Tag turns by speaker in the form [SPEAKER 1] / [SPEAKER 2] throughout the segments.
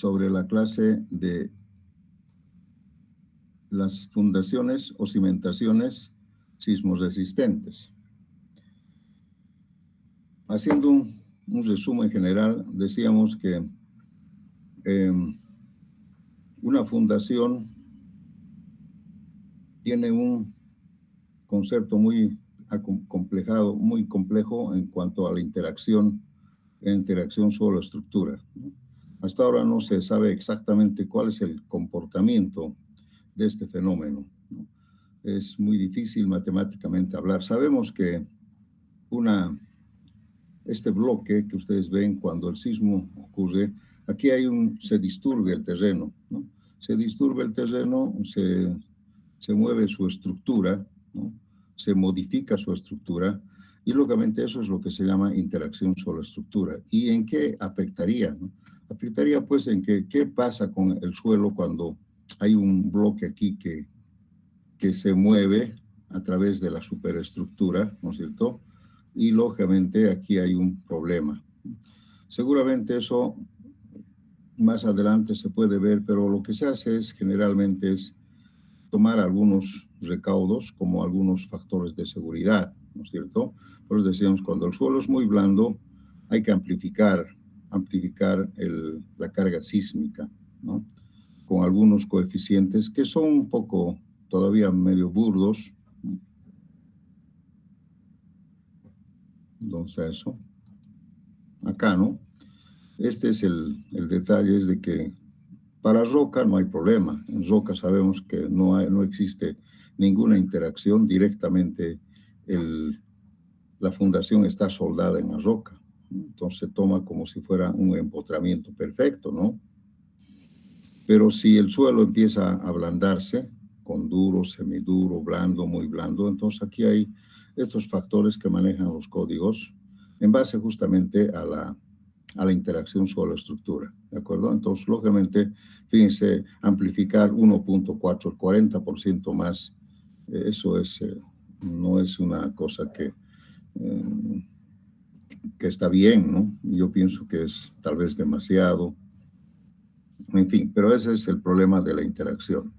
[SPEAKER 1] sobre la clase de las fundaciones o cimentaciones sismoresistentes. Haciendo un resumen general, decíamos que una fundación tiene un concepto muy acomplejado, muy complejo en cuanto a la interacción suelo-estructura. Hasta ahora no se sabe exactamente cuál es el comportamiento de este fenómeno. Es muy difícil matemáticamente hablar. Sabemos que este bloque que ustedes ven cuando el sismo ocurre, aquí se disturbe el terreno, ¿no? Se disturbe el terreno, se mueve su estructura, ¿no? Se modifica su estructura, y lógicamente eso es lo que se llama interacción suelo-estructura. ¿Y en qué afectaría, no? Afectaría pues en qué pasa con el suelo cuando hay un bloque aquí que se mueve a través de la superestructura, ¿no es cierto? Y lógicamente aquí hay un problema. Seguramente eso más adelante se puede ver, pero lo que se hace generalmente es tomar algunos recaudos como algunos factores de seguridad, ¿no es cierto? Por eso decíamos, cuando el suelo es muy blando, hay que amplificar la carga sísmica, ¿no? Con algunos coeficientes que son un poco todavía medio burdos. Entonces eso, acá, ¿no? Este es el detalle, es de que para roca no hay problema. En roca sabemos que no existe ninguna interacción directamente. La fundación está soldada en la roca. Entonces se toma como si fuera un empotramiento perfecto, ¿no? Pero si el suelo empieza a ablandarse con duro, semiduro, blando, muy blando, entonces aquí hay estos factores que manejan los códigos en base justamente a la interacción suelo-estructura, ¿de acuerdo? Entonces, lógicamente, fíjense, amplificar 1.4, 40% más, eso no es una cosa que está bien, ¿no? Yo pienso que es tal vez demasiado, en fin, pero ese es el problema de la interacción.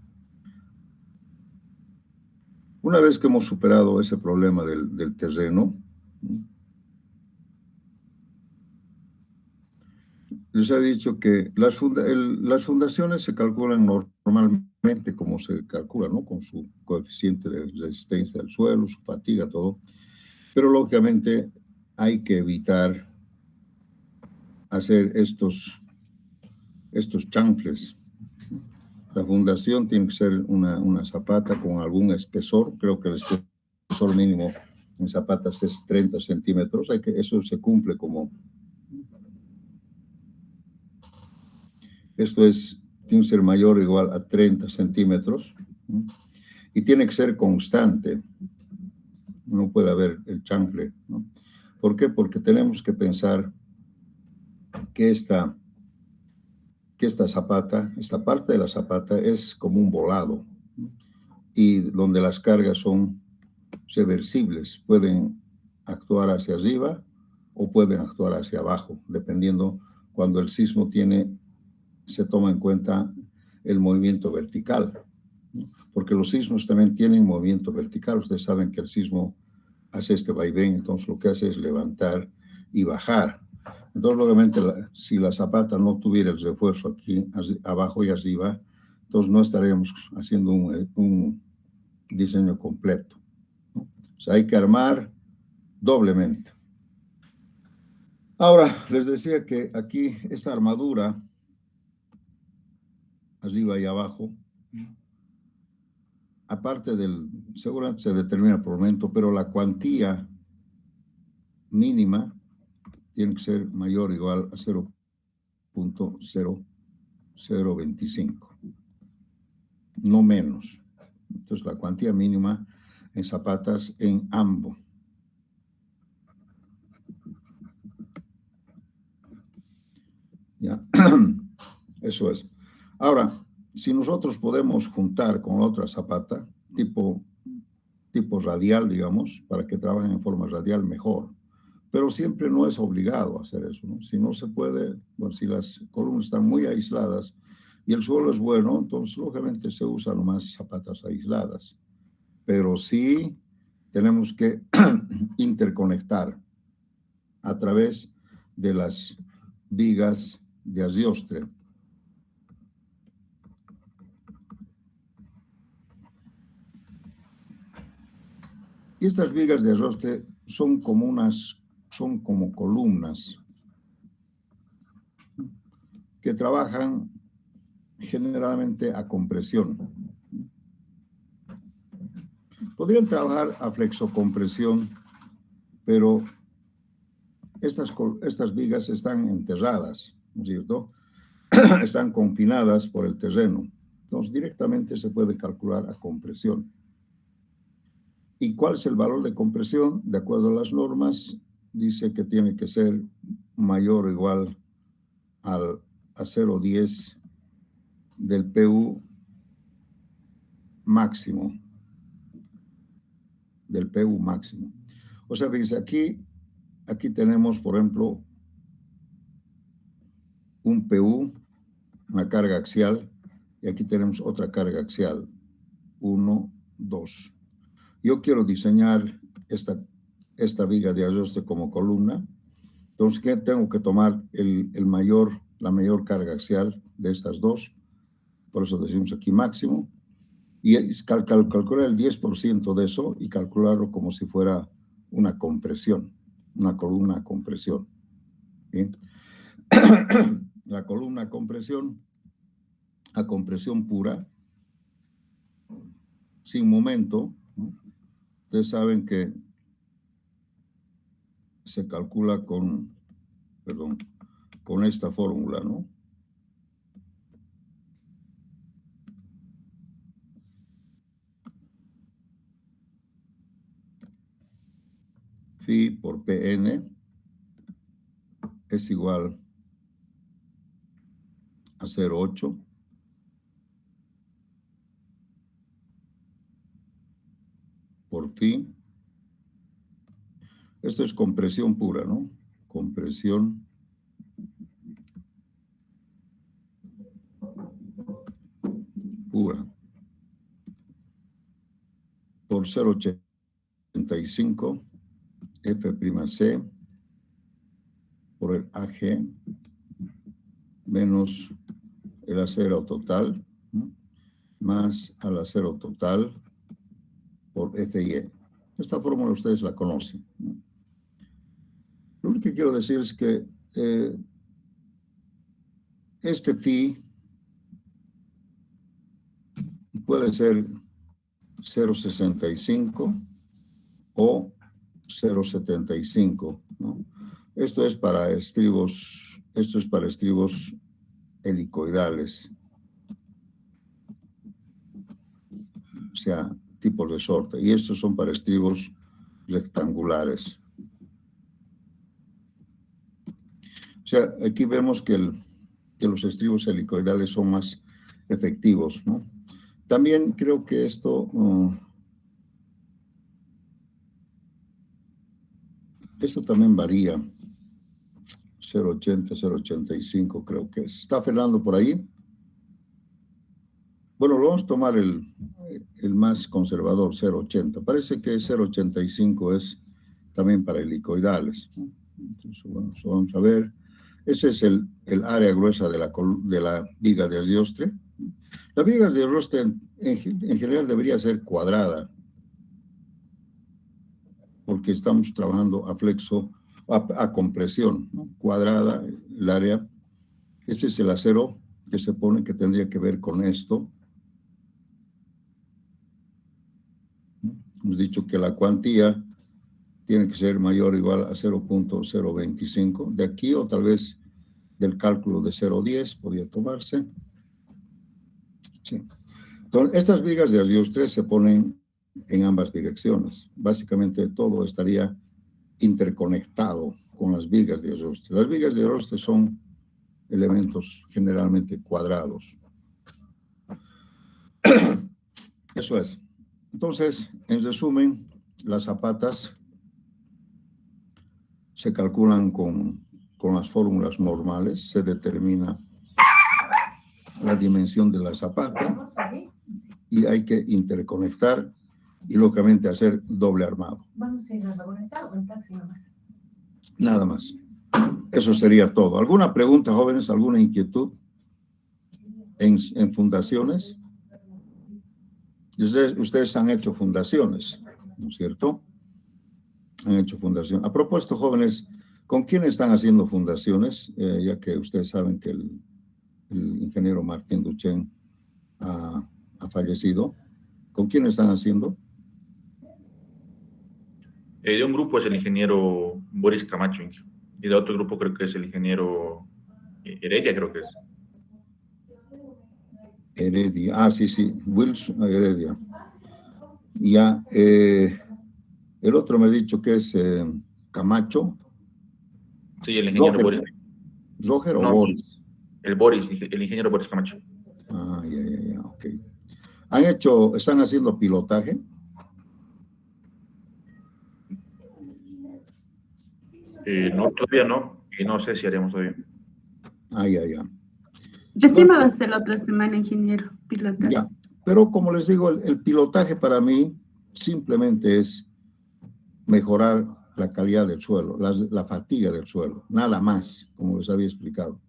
[SPEAKER 1] Una vez que hemos superado ese problema del terreno, les he dicho que las fundaciones se calculan normalmente como se calcula, ¿no? Con su coeficiente de resistencia del suelo, su fatiga, todo. Pero lógicamente hay que evitar hacer estos chanfles. La fundación tiene que ser una zapata con algún espesor. Creo que el espesor mínimo en zapatas es 30 centímetros. Eso se cumple como... Esto tiene que ser mayor o igual a 30 centímetros, ¿no? Y tiene que ser constante. No puede haber el chanfle, ¿no? ¿Por qué? Porque tenemos que pensar que esta zapata, esta parte de la zapata es como un volado, ¿no? Y donde las cargas son reversibles, pueden actuar hacia arriba o pueden actuar hacia abajo, dependiendo cuando el sismo se toma en cuenta el movimiento vertical, ¿no? Porque los sismos también tienen movimiento vertical. Ustedes saben que el sismo hace este vaivén, entonces lo que hace es levantar y bajar. Entonces, obviamente, si la zapata no tuviera el refuerzo aquí, abajo y arriba, entonces no estaríamos haciendo un diseño completo, ¿no? O sea, hay que armar doblemente. Ahora, les decía que aquí esta armadura, arriba y abajo, aparte seguramente se determina por momento, pero la cuantía mínima tiene que ser mayor o igual a 0.0025, no menos. Entonces, la cuantía mínima en zapatas en AMBO. ¿Ya? Eso es. Ahora, si nosotros podemos juntar con otra zapata, tipo radial, digamos, para que trabajen en forma radial, mejor. pero siempre no es obligado a hacer eso, ¿no? Si no se puede, bueno, si las columnas están muy aisladas y el suelo es bueno, entonces lógicamente se usan nomás zapatas aisladas, pero sí tenemos que interconectar a través de las vigas de aziostre. Y estas vigas de aziostre son como columnas que trabajan generalmente a compresión. Podrían trabajar a flexocompresión, pero estas vigas están enterradas, ¿no es cierto? Están confinadas por el terreno. Entonces, directamente se puede calcular a compresión. ¿Y cuál es el valor de compresión? De acuerdo a las normas, dice que tiene que ser mayor o igual a 0,10 del PU máximo. Del PU máximo. O sea, fíjense, aquí tenemos, por ejemplo, un PU, una carga axial, y aquí tenemos otra carga axial, 1, 2. Yo quiero diseñar esta viga de ajuste como columna, entonces ¿qué tengo que tomar? La mayor carga axial de estas dos, por eso decimos aquí máximo, y calcular el 10% de eso y calcularlo como si fuera una compresión, una columna a compresión. ¿Bien? La columna a compresión pura, sin momento, ¿no? Ustedes saben que se calcula con esta fórmula, ¿no? Phi por Pn es igual a 0,8 por phi. Esto es compresión pura, ¿no? Compresión pura por 0,85 F'C por el Ag menos el acero total, ¿no? Más al acero total por Fy. Esta fórmula ustedes la conocen, ¿no? Lo único que quiero decir es que este phi puede ser 0,65 o 0,75, ¿no? Esto es para estribos helicoidales, o sea, tipo resorte, y estos son para estribos rectangulares. O sea, aquí vemos que los estribos helicoidales son más efectivos, ¿no? También creo que esto también varía. 0,80, 0,85 creo que es. ¿Está Fernando por ahí? Bueno, lo vamos a tomar el más conservador, 0,80. Parece que 0,85 es también para helicoidales, ¿no? Entonces, bueno, eso vamos a ver. Ese es el área gruesa de la viga de aziostre. La viga de aziostre en general debería ser cuadrada, porque estamos trabajando a compresión, ¿no? Cuadrada el área. Este es el acero que se pone, que tendría que ver con esto. Hemos dicho que la cuantía tiene que ser mayor o igual a 0,025 de aquí, o tal vez del cálculo de 0,10 podría tomarse. Sí. Entonces, estas vigas de aziostre se ponen en ambas direcciones. Básicamente todo estaría interconectado con las vigas de aziostre. Las vigas de aziostre son elementos generalmente cuadrados. Eso es. Entonces, en resumen, las zapatas se calculan con las fórmulas normales, se determina la dimensión de la zapata y hay que interconectar y lógicamente hacer doble armado.
[SPEAKER 2] Vamos a ir a conectar o en taxi nomás.
[SPEAKER 1] Nada más. Eso sería todo. ¿Alguna pregunta, jóvenes? ¿Alguna inquietud en fundaciones? Ustedes han hecho fundaciones, ¿no es cierto? Han hecho fundación. A propósito, jóvenes, ¿con quién están haciendo fundaciones? Ya que ustedes saben que el ingeniero Martín Duchén ha fallecido. ¿Con quién están haciendo?
[SPEAKER 3] De un grupo es el ingeniero Boris Camacho y de otro grupo creo que es el ingeniero Heredia, creo que es.
[SPEAKER 1] Heredia, sí, Wilson Heredia. Ya, el otro me ha dicho que es Camacho.
[SPEAKER 3] Sí, el ingeniero
[SPEAKER 1] Roger,
[SPEAKER 3] Boris.
[SPEAKER 1] ¿Roger o
[SPEAKER 3] No,
[SPEAKER 1] Boris?
[SPEAKER 3] El Boris, el ingeniero Boris Camacho.
[SPEAKER 1] Ah, ya, ok. ¿Están haciendo pilotaje?
[SPEAKER 3] No, todavía no, y no sé si haremos todavía.
[SPEAKER 1] Ya.
[SPEAKER 4] Recién va a ser la otra semana, ingeniero, pilotaje.
[SPEAKER 1] Ya, pero como les digo, el pilotaje para mí simplemente es mejorar la calidad del suelo, la fatiga del suelo, nada más, como les había explicado.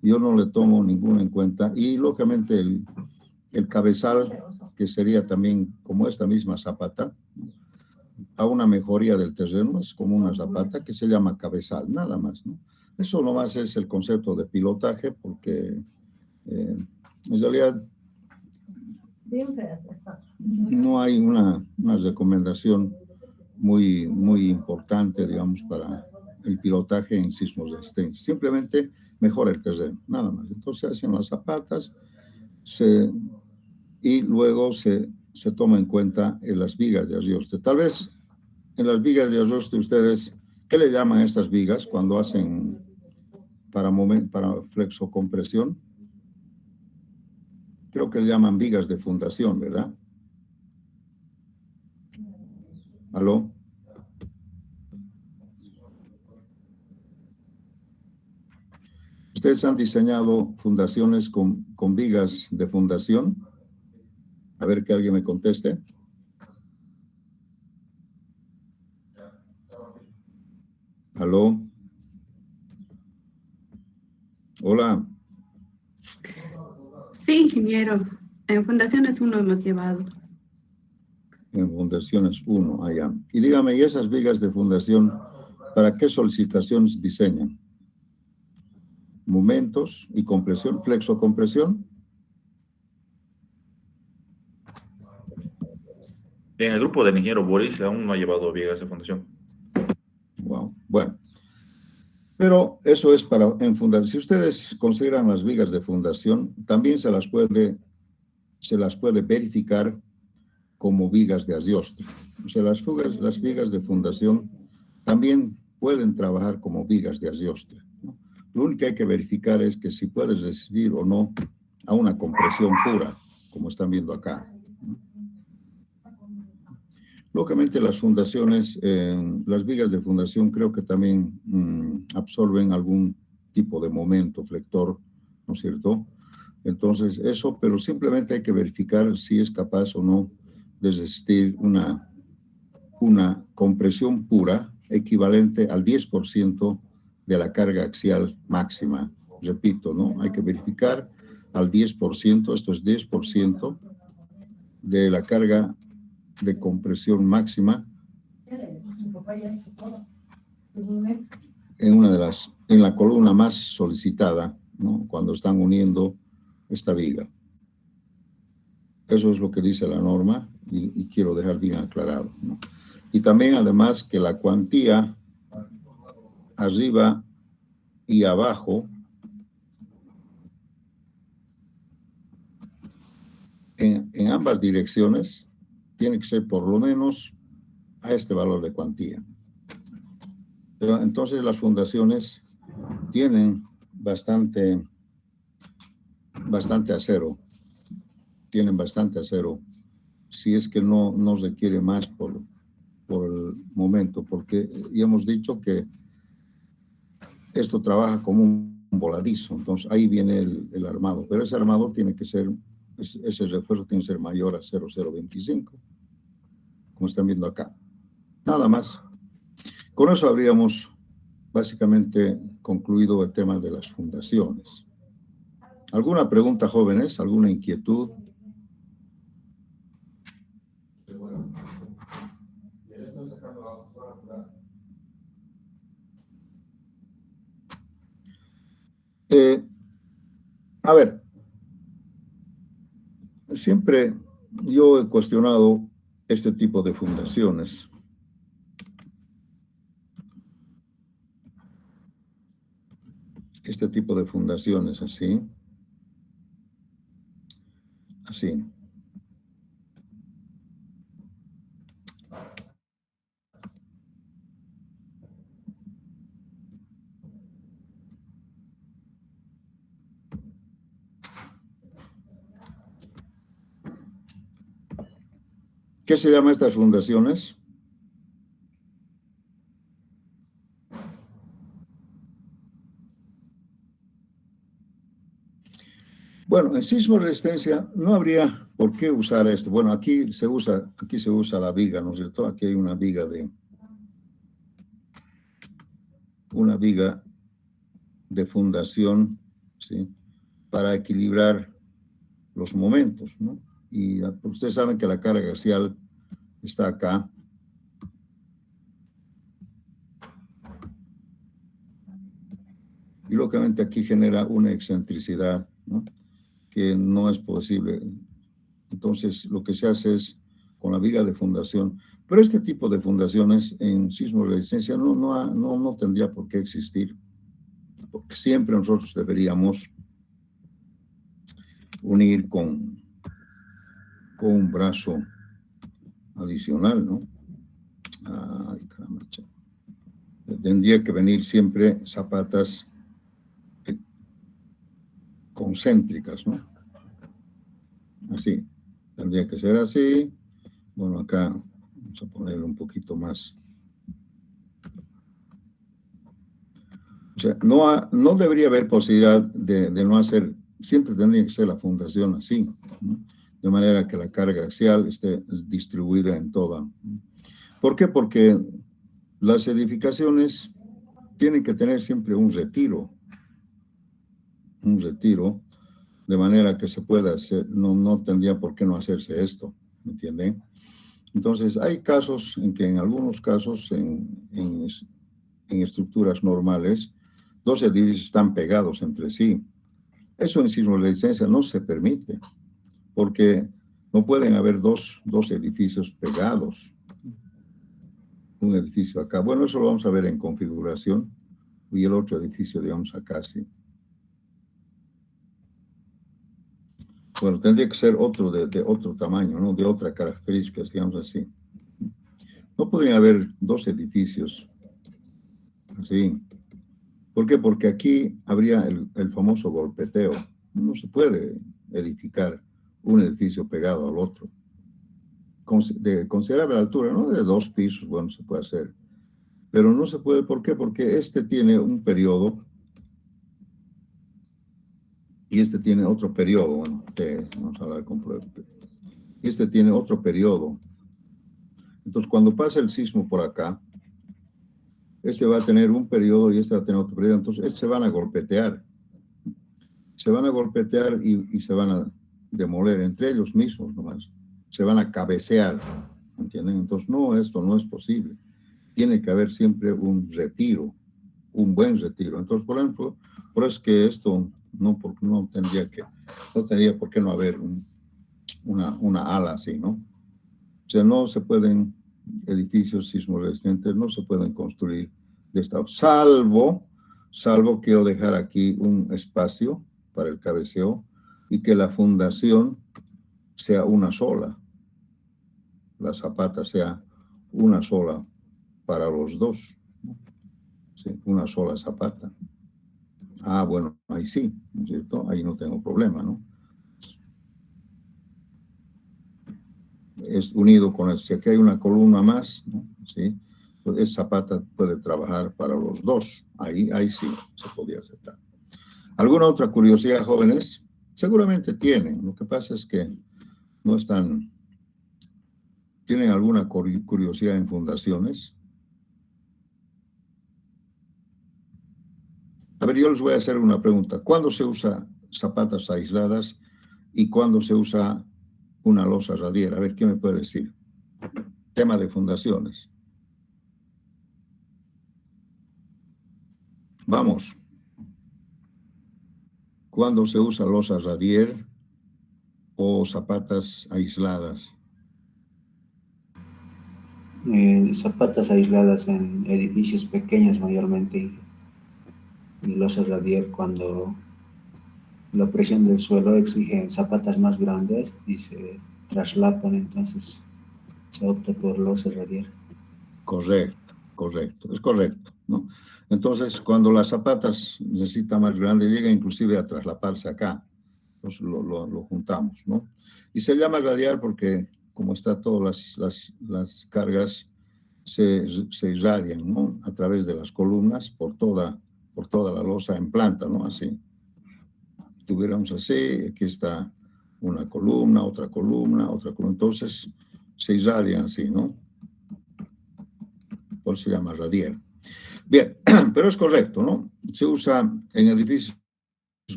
[SPEAKER 1] Yo no le tomo ninguno en cuenta y lógicamente el cabezal, que sería también como esta misma zapata, a una mejoría del terreno, es como una zapata que se llama cabezal, nada más, ¿no? Eso nomás es el concepto de pilotaje porque en realidad no hay una recomendación muy importante, digamos, para el pilotaje en sismos de extensión. Simplemente mejora el terreno, nada más. Entonces hacen las zapatas y luego se toma en cuenta en las vigas de arioste. Tal vez en las vigas de arioste ustedes, ¿qué le llaman a estas vigas cuando hacen para flexocompresión? Creo que le llaman vigas de fundación, ¿verdad? ¿Aló? ¿Ustedes han diseñado fundaciones con vigas de fundación? A ver que alguien me conteste. ¿Aló? Hola.
[SPEAKER 4] Sí, ingeniero. En fundaciones 1 hemos llevado.
[SPEAKER 1] En fundaciones 1, allá. Y dígame, ¿y esas vigas de fundación, para qué solicitaciones diseñan? Momentos y compresión, flexocompresión.
[SPEAKER 3] En el grupo del ingeniero Boris aún no ha llevado vigas de fundación.
[SPEAKER 1] Wow, bueno. Pero eso es en fundación. Si ustedes consideran las vigas de fundación, también se las puede verificar como vigas de ariosto. O sea, las vigas de fundación también pueden trabajar como vigas de ariosto, ¿no? Lo único que hay que verificar es que si puedes resistir o no a una compresión pura, como están viendo acá. Lógicamente las fundaciones, las vigas de fundación creo que también absorben algún tipo de momento flector, ¿no es cierto? Entonces eso, pero simplemente hay que verificar si es capaz o no de resistir una compresión pura equivalente al 10% de la carga axial máxima. Repito, ¿no? Hay que verificar al 10%, esto es 10% de la carga de compresión máxima en la columna más solicitada, ¿no? Cuando están uniendo esta viga. Eso es lo que dice la norma y quiero dejar bien aclarado, ¿no? Y también además que la cuantía arriba y abajo en ambas direcciones tiene que ser por lo menos a este valor de cuantía. Pero entonces las fundaciones tienen bastante acero. Tienen bastante acero. Si es que no requiere más por el momento, porque ya hemos dicho que esto trabaja como un voladizo, entonces ahí viene el armado, pero ese armado tiene que ser, ese refuerzo tiene que ser mayor a 0,025, como están viendo acá. Nada más. Con eso habríamos básicamente concluido el tema de las fundaciones. ¿Alguna pregunta, jóvenes? ¿Alguna inquietud? A ver, siempre yo he cuestionado este tipo de fundaciones. Este tipo de fundaciones así. Así. ¿Qué se llama estas fundaciones? Bueno, en sismo resistencia no habría por qué usar esto. Bueno, aquí se usa la viga, ¿no es cierto? Aquí hay una viga de fundación, ¿sí? Para equilibrar los momentos, ¿no? Y ustedes saben que la carga axial está acá. Y lógicamente aquí genera una excentricidad, ¿no? Que no es posible. Entonces, lo que se hace es con la viga de fundación. Pero este tipo de fundaciones en sismo resistencia no tendría por qué existir, porque siempre nosotros deberíamos unir con un brazo adicional, ¿no? Ay, caramba. Tendría que venir siempre zapatas concéntricas, ¿no? Así. Tendría que ser así. Bueno, acá vamos a poner un poquito más. O sea, no debería haber posibilidad de no hacer, siempre tendría que ser la fundación así, ¿no? De manera que la carga axial esté distribuida en toda. ¿Por qué? Porque las edificaciones tienen que tener siempre un retiro, de manera que se pueda hacer, no tendría por qué no hacerse esto, ¿me entienden? Entonces, hay casos en que en algunos casos, en estructuras normales, dos edificios están pegados entre sí. Eso en sismo resistencia no se permite, porque no pueden haber dos edificios pegados. Un edificio acá. Bueno, eso lo vamos a ver en configuración. Y el otro edificio, digamos, acá, sí. Bueno, tendría que ser otro de otro tamaño, ¿no? De otra característica, digamos así. No podrían haber dos edificios así. ¿Por qué? Porque aquí habría el famoso golpeteo. No se puede edificar un edificio pegado al otro. De considerable altura, ¿no? De 2 pisos, bueno, se puede hacer. Pero no se puede, ¿por qué? Porque este tiene un periodo y este tiene otro periodo. Bueno, vamos a hablar con pruebas. Y este tiene otro periodo. Entonces, cuando pasa el sismo por acá, este va a tener un periodo y este va a tener otro periodo. Entonces, estos se van a golpetear. Se van a golpetear y se van a demoler entre ellos mismos nomás. Se van a cabecear, ¿entienden? Entonces, no, esto no es posible. Tiene que haber siempre un retiro, un buen retiro. Entonces, por ejemplo, por eso es que esto no tendría por qué no haber una ala así, ¿no? O sea, no se pueden edificios sismo resistentes, no se pueden construir de esta, salvo quiero dejar aquí un espacio para el cabeceo y que la fundación sea una sola, la zapata sea una sola para los dos, ¿no? Sí, una sola zapata. Ah, bueno, ahí sí, ¿no es cierto? Ahí no tengo problema, ¿no? Es unido con el, si aquí hay una columna más, ¿no? ¿Sí? Esa zapata puede trabajar para los dos. Ahí sí se podía aceptar. ¿Alguna otra curiosidad, jóvenes? Seguramente tienen. Lo que pasa es que no están... ¿Tienen alguna curiosidad en fundaciones? A ver, yo les voy a hacer una pregunta. ¿Cuándo se usa zapatas aisladas y cuándo se usa una losa radier? A ver, ¿qué me puede decir? Tema de fundaciones. Vamos. ¿Cuándo se usa losa radier o zapatas aisladas?
[SPEAKER 5] Zapatas aisladas en edificios pequeños mayormente y losas radier cuando la presión del suelo exige zapatas más grandes y se traslapan, entonces se opta por losas radier.
[SPEAKER 1] Correcto, es correcto, ¿no? Entonces, cuando las zapatas necesitan más grande, llega inclusive a traslaparse acá. Entonces lo juntamos, ¿no? Y se llama radiar porque, como está todas las cargas se irradian, ¿no? A través de las columnas por toda la losa en planta, ¿no? Así. Tuviéramos así, aquí está una columna, otra columna, otra columna. Entonces se irradian así, ¿no? Por eso se llama radier. Bien, pero es correcto, ¿no? Se usa en edificios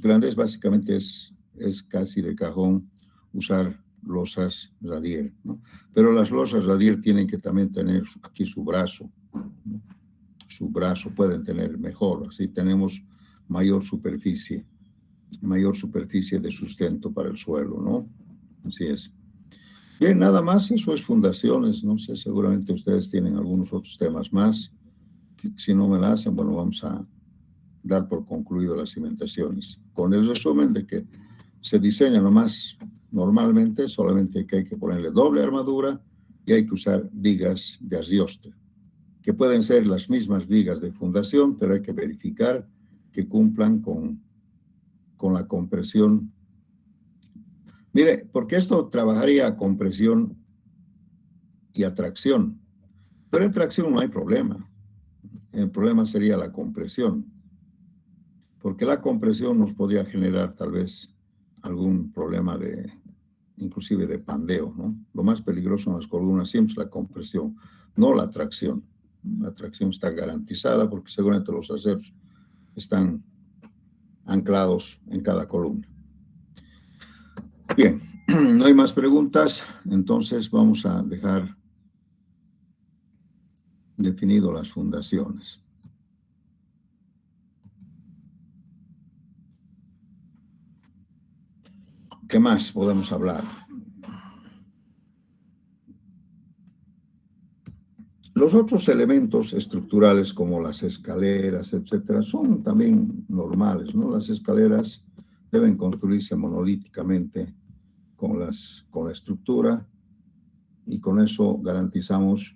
[SPEAKER 1] grandes, básicamente es casi de cajón usar losas radier, ¿no? Pero las losas radier tienen que también tener aquí su brazo, ¿no? Su brazo pueden tener mejor, así tenemos mayor superficie de sustento para el suelo, ¿no? Así es. Bien, nada más, eso es fundaciones, no sé, seguramente ustedes tienen algunos otros temas más. Si no me la hacen, bueno, vamos a dar por concluido las cimentaciones, con el resumen de que se diseña nomás normalmente, solamente que hay que ponerle doble armadura y hay que usar vigas de asdiostre, que pueden ser las mismas vigas de fundación, pero hay que verificar que cumplan con la compresión. Mire, porque esto trabajaría a compresión y a tracción, pero en tracción no hay problema. El problema sería la compresión, porque la compresión nos podría generar tal vez algún problema inclusive de pandeo, ¿no? Lo más peligroso en las columnas siempre es la compresión, no la tracción. La tracción está garantizada porque seguramente los aceros están anclados en cada columna. Bien, no hay más preguntas, entonces vamos a dejar definido las fundaciones. ¿Qué más podemos hablar? Los otros elementos estructurales como las escaleras, etcétera, son también normales, ¿no? Las escaleras deben construirse monolíticamente con la estructura y con eso garantizamos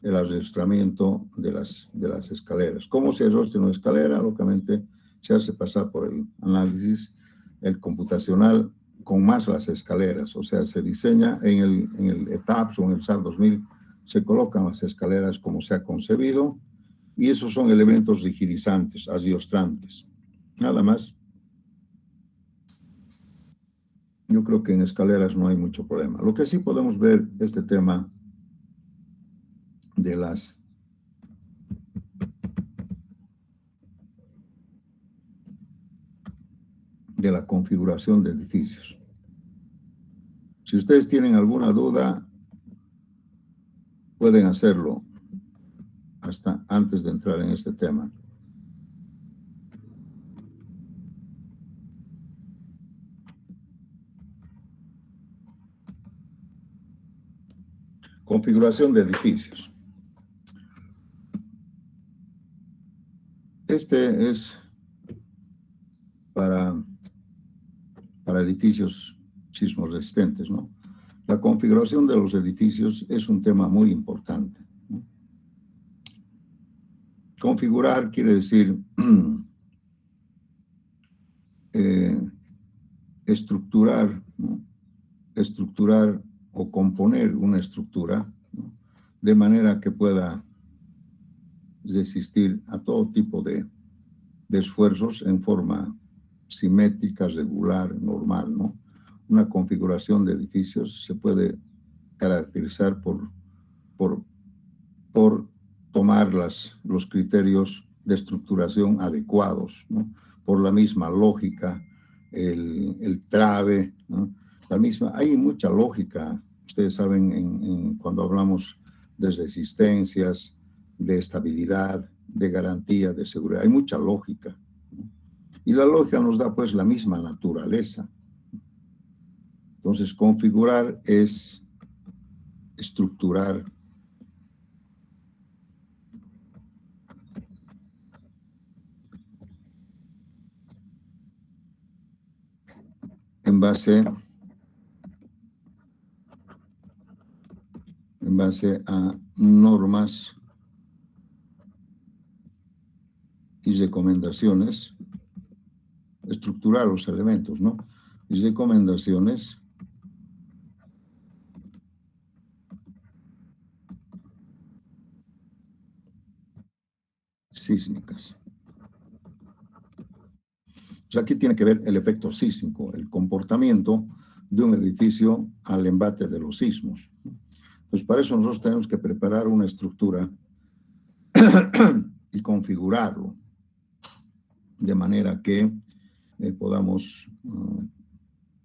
[SPEAKER 1] el arrastramiento de las escaleras. ¿Cómo se arrastra una escalera? Lógicamente se hace pasar por el análisis, el computacional, con más las escaleras, o sea, se diseña en el ETAPS o en el SAR 2000, se colocan las escaleras como se ha concebido y esos son elementos rigidizantes, adiostrantes. Nada más. Yo creo que en escaleras no hay mucho problema. Lo que sí podemos ver este tema de la configuración de edificios. Si ustedes tienen alguna duda, pueden hacerlo hasta antes de entrar en este tema. Configuración de edificios. Este es para edificios sismorresistentes, ¿no? La configuración de los edificios es un tema muy importante, ¿no? Configurar quiere decir estructurar, ¿no? Estructurar o componer una estructura, ¿no? De manera que pueda resistir a todo tipo de esfuerzos en forma simétrica, regular, normal, ¿no? Una configuración de edificios se puede caracterizar por tomar los criterios de estructuración adecuados, ¿no? Por la misma lógica, el trave, ¿no? Hay mucha lógica, ustedes saben, cuando hablamos de resistencias, de estabilidad, de garantía, de seguridad, hay mucha lógica, ¿no? Y la lógica nos da pues la misma naturaleza. Entonces, configurar es estructurar en base a normas y recomendaciones, estructurar los elementos, ¿no? Y recomendaciones sísmicas. O sea, aquí tiene que ver el efecto sísmico, el comportamiento de un edificio al embate de los sismos. Pues para eso nosotros tenemos que preparar una estructura y configurarlo de manera que podamos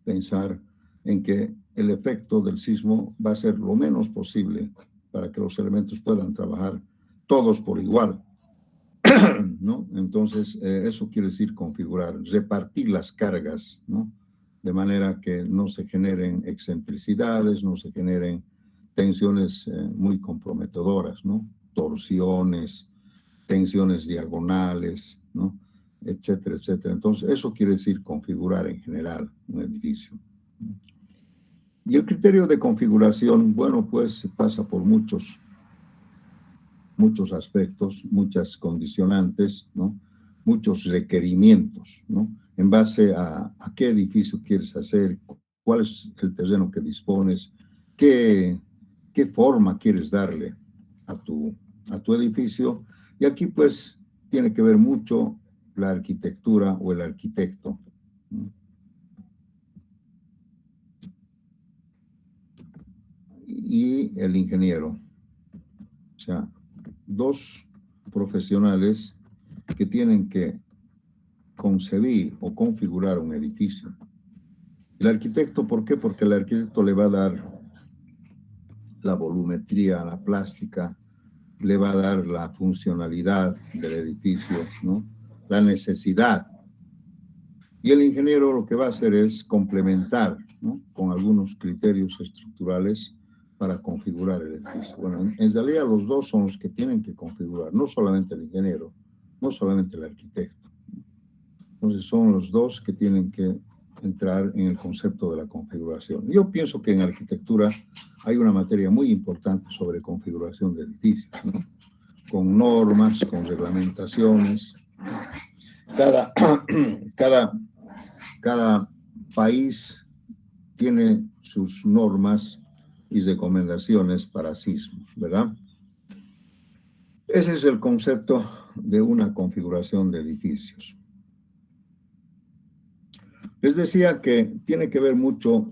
[SPEAKER 1] pensar en que el efecto del sismo va a ser lo menos posible para que los elementos puedan trabajar todos por igual, ¿no? Entonces, eso quiere decir configurar, repartir las cargas, ¿no? De manera que no se generen excentricidades, no se generen tensiones muy comprometedoras, ¿no? Torsiones, tensiones diagonales, ¿no? Etcétera, etcétera. Entonces, eso quiere decir configurar en general un edificio. Y el criterio de configuración, bueno, pues pasa por muchos aspectos, muchas condicionantes, ¿no? Muchos requerimientos, ¿no? En base a qué edificio quieres hacer, cuál es el terreno que dispones, qué forma quieres darle a tu edificio. Y aquí pues tiene que ver mucho la arquitectura o el arquitecto, ¿no? Y el ingeniero. O sea, dos profesionales que tienen que concebir o configurar un edificio. El arquitecto, ¿por qué? Porque el arquitecto le va a dar la volumetría, la plástica, le va a dar la funcionalidad del edificio, ¿no? La necesidad. Y el ingeniero lo que va a hacer es complementar, ¿no? Con algunos criterios estructurales para configurar el edificio. Bueno, en realidad los dos son los que tienen que configurar, no solamente el ingeniero, no solamente el arquitecto. Entonces son los dos que tienen que entrar en el concepto de la configuración. Yo pienso que en arquitectura hay una materia muy importante sobre configuración de edificios, ¿no? Con normas, con reglamentaciones. Cada país tiene sus normas y recomendaciones para sismos, ¿verdad? Ese es el concepto de una configuración de edificios. Les decía que tiene que ver mucho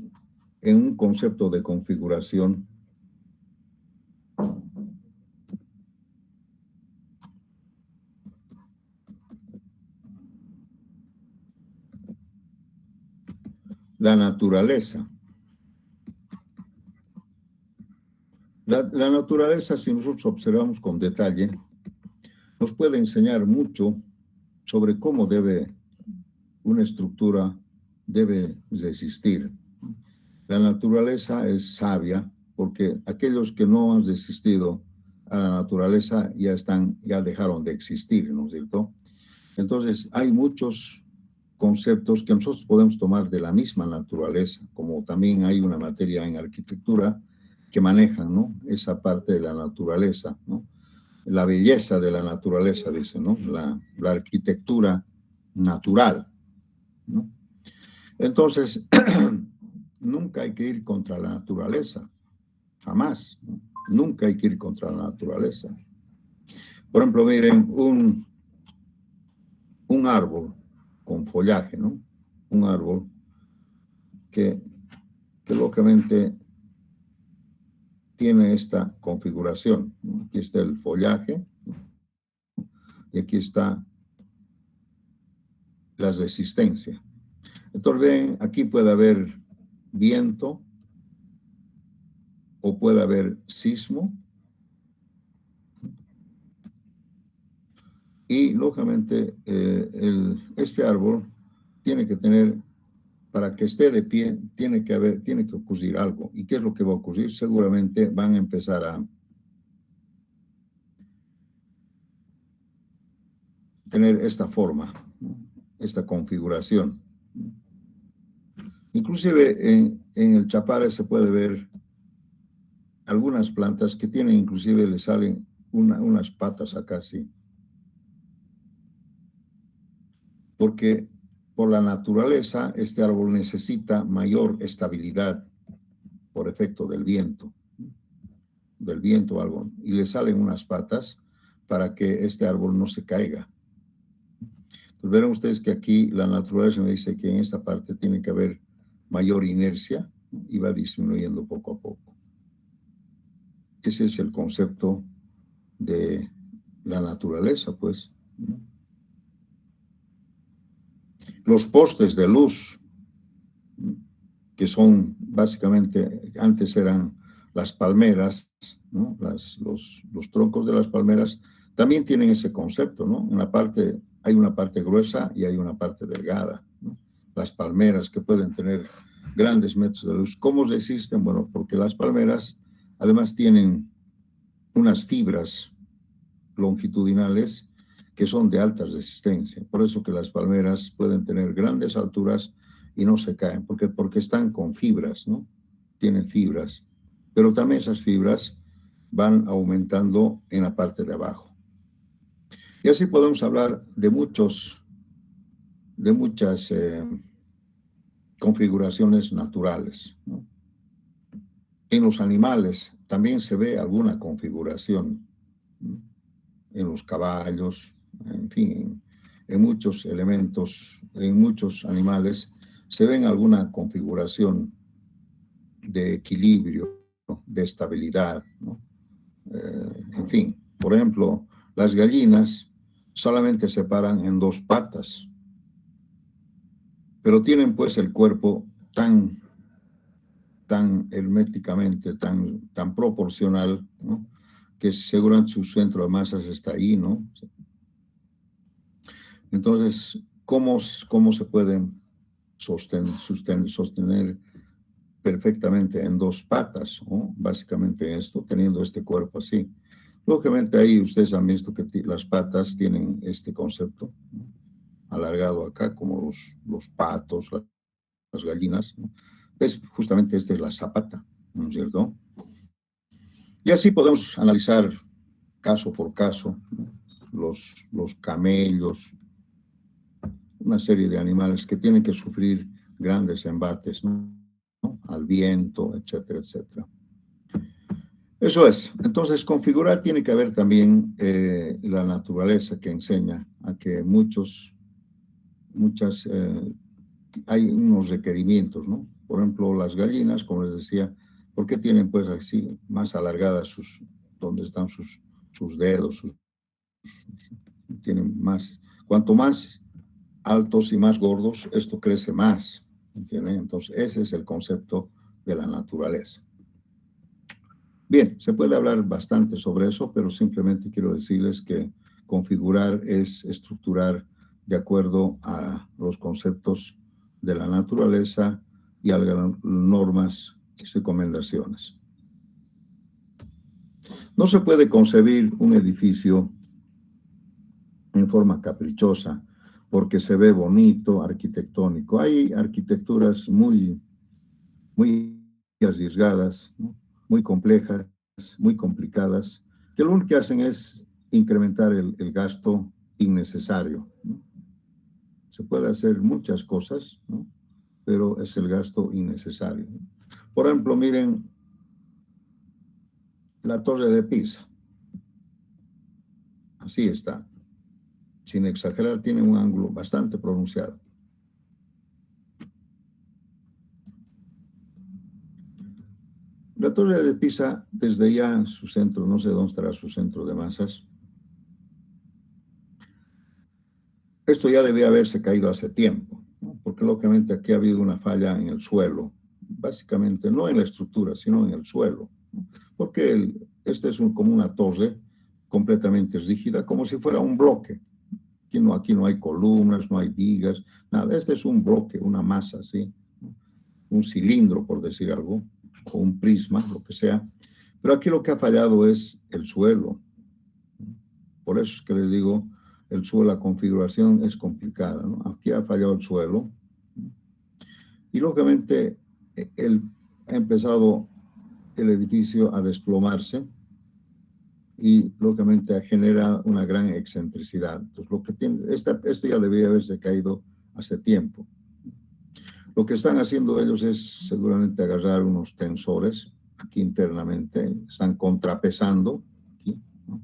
[SPEAKER 1] en un concepto de configuración la naturaleza. La naturaleza, si nosotros observamos con detalle, nos puede enseñar mucho sobre cómo una estructura debe resistir. La naturaleza es sabia porque aquellos que no han resistido a la naturaleza ya dejaron de existir, ¿no es cierto? Entonces, hay muchos conceptos que nosotros podemos tomar de la misma naturaleza, como también hay una materia en arquitectura que manejan, ¿no? Esa parte de la naturaleza, ¿no? La belleza de la naturaleza, dice, ¿no? La arquitectura natural, ¿no? Entonces, nunca hay que ir contra la naturaleza, jamás, ¿no? Nunca hay que ir contra la naturaleza. Por ejemplo, miren, un árbol con follaje, ¿no? Un árbol que lógicamente tiene esta configuración, ¿no? Aquí está el follaje, ¿no? Y aquí está la resistencia. Entonces, ven, aquí puede haber viento o puede haber sismo. Y, lógicamente, este árbol tiene que tener, para que esté de pie, tiene que ocurrir algo. ¿Y qué es lo que va a ocurrir? Seguramente van a empezar a tener esta forma, ¿no? Esta configuración. Inclusive en el Chapare se puede ver algunas plantas que tienen, inclusive le salen unas patas acá, sí. Porque por la naturaleza este árbol necesita mayor estabilidad por efecto del viento o algo, y le salen unas patas para que este árbol no se caiga. Pues verán ustedes que aquí la naturaleza me dice que en esta parte tiene que haber mayor inercia y va disminuyendo poco a poco. Ese es el concepto de la naturaleza, pues. Los postes de luz, que son básicamente, antes eran las palmeras, ¿no? Los troncos de las palmeras también tienen ese concepto, ¿no? Hay una parte gruesa y hay una parte delgada, ¿no? Las palmeras que pueden tener grandes metros de luz. ¿Cómo resisten? Bueno, porque las palmeras además tienen unas fibras longitudinales que son de alta resistencia. Por eso que las palmeras pueden tener grandes alturas y no se caen, porque están con fibras, ¿no? Tienen fibras. Pero también esas fibras van aumentando en la parte de abajo. Y así podemos hablar de muchas configuraciones naturales, ¿no? En los animales también se ve alguna configuración, ¿no? En los caballos, en fin, en muchos elementos, en muchos animales se ven alguna configuración de equilibrio, ¿no? De estabilidad, ¿no? En fin, por ejemplo, las gallinas solamente se paran en dos patas, pero tienen pues el cuerpo tan herméticamente, tan proporcional, ¿no? Que seguramente su centro de masas está ahí, ¿no? Entonces, ¿cómo se pueden sostener perfectamente en dos patas, ¿no? Básicamente esto, teniendo este cuerpo así. Lógicamente ahí ustedes han visto que las patas tienen este concepto, ¿no? Alargado acá, como los patos, las gallinas, ¿no? Pues justamente esta es la zapata, ¿no es cierto? Y así podemos analizar caso por caso, ¿no? Los camellos, una serie de animales que tienen que sufrir grandes embates, ¿no? Al viento, etcétera, etcétera. Eso es. Entonces, configurar tiene que haber también la naturaleza que enseña a que hay unos requerimientos, ¿no? Por ejemplo, las gallinas, como les decía, ¿por qué tienen pues así más alargadas donde están sus dedos? Tienen más, cuanto más altos y más gordos, esto crece más, ¿entienden? Entonces, ese es el concepto de la naturaleza. Bien, se puede hablar bastante sobre eso, pero simplemente quiero decirles que configurar es estructurar de acuerdo a los conceptos de la naturaleza y a las normas y recomendaciones. No se puede concebir un edificio en forma caprichosa porque se ve bonito, arquitectónico. Hay arquitecturas muy arriesgadas, ¿no? Muy complejas, muy complicadas, que lo único que hacen es incrementar el gasto innecesario, ¿no? Se puede hacer muchas cosas, ¿no? Pero es el gasto innecesario, ¿no? Por ejemplo, miren la Torre de Pisa. así está. Sin exagerar, tiene un ángulo bastante pronunciado. La Torre de Pisa, desde ya su centro, no sé dónde estará su centro de masas. Esto ya debía haberse caído hace tiempo, ¿no? Porque lógicamente aquí ha habido una falla en el suelo, básicamente no en la estructura, sino en el suelo, ¿no? Porque este es como una torre completamente rígida, como si fuera un bloque. Aquí no hay columnas, no hay vigas, nada. Este es un bloque, una masa, ¿sí? Un cilindro, por decir algo, o un prisma, lo que sea. Pero aquí lo que ha fallado es el suelo. Por eso es que les digo, el suelo, la configuración es complicada, ¿no? Aquí ha fallado el suelo. Y lógicamente ha empezado el edificio a desplomarse y lógicamente genera una gran excentricidad. Entonces, lo que tiene, esto ya debería haberse caído hace tiempo. Lo que están haciendo ellos es seguramente agarrar unos tensores aquí internamente, están contrapesando aquí, ¿no?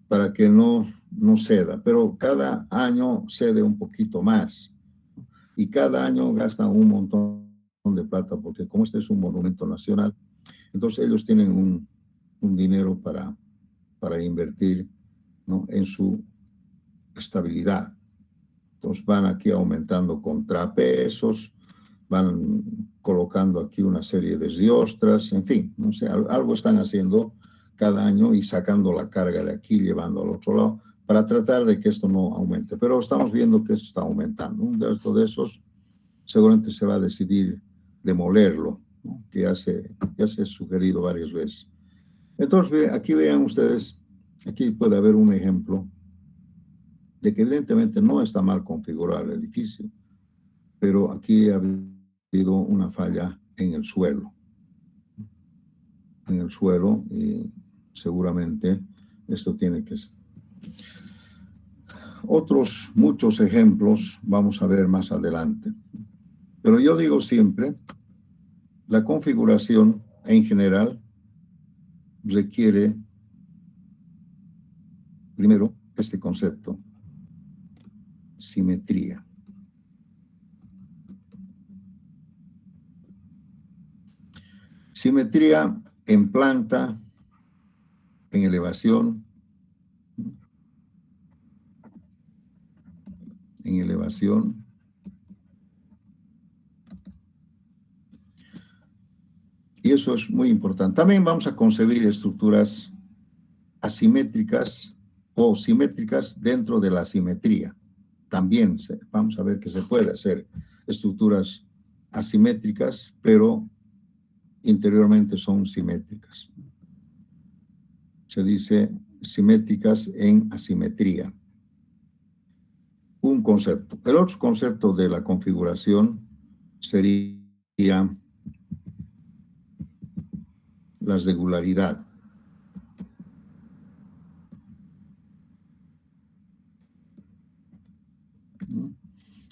[SPEAKER 1] Para que no ceda, pero cada año cede un poquito más y cada año gastan un montón de plata, porque como este es un monumento nacional, entonces ellos tienen un dinero para invertir, ¿no? En su estabilidad. Entonces van aquí aumentando contrapesos, van colocando aquí una serie de riostras, en fin, no sé, algo están haciendo cada año y sacando la carga de aquí, llevando al otro lado, para tratar de que esto no aumente. Pero estamos viendo que esto está aumentando. Un de esos seguramente se va a decidir demolerlo, ¿no? Que ya se ha sugerido varias veces. Entonces, aquí vean ustedes, aquí puede haber un ejemplo de que evidentemente no está mal configurado el edificio, pero aquí ha habido una falla en el suelo. En el suelo, y seguramente esto tiene que ser. Otros muchos ejemplos vamos a ver más adelante. Pero yo digo siempre, la configuración en general requiere, primero, este concepto, simetría. Simetría en planta, en elevación, y eso es muy importante. También vamos a concebir estructuras asimétricas o simétricas dentro de la simetría. También vamos a ver que se puede hacer estructuras asimétricas, pero interiormente son simétricas. Se dice simétricas en asimetría. Un concepto. El otro concepto de la configuración sería la regularidad.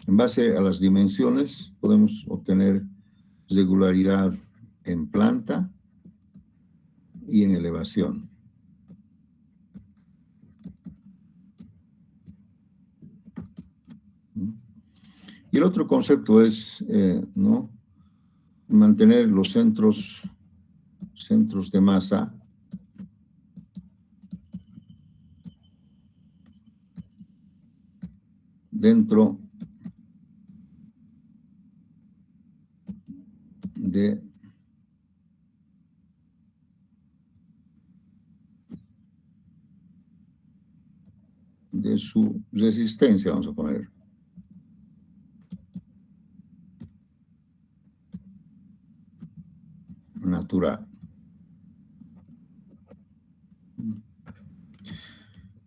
[SPEAKER 1] En base a las dimensiones podemos obtener regularidad en planta y en elevación. Y el otro concepto es, ¿no?, mantener los centros de masa dentro de su resistencia, vamos a poner. Natural.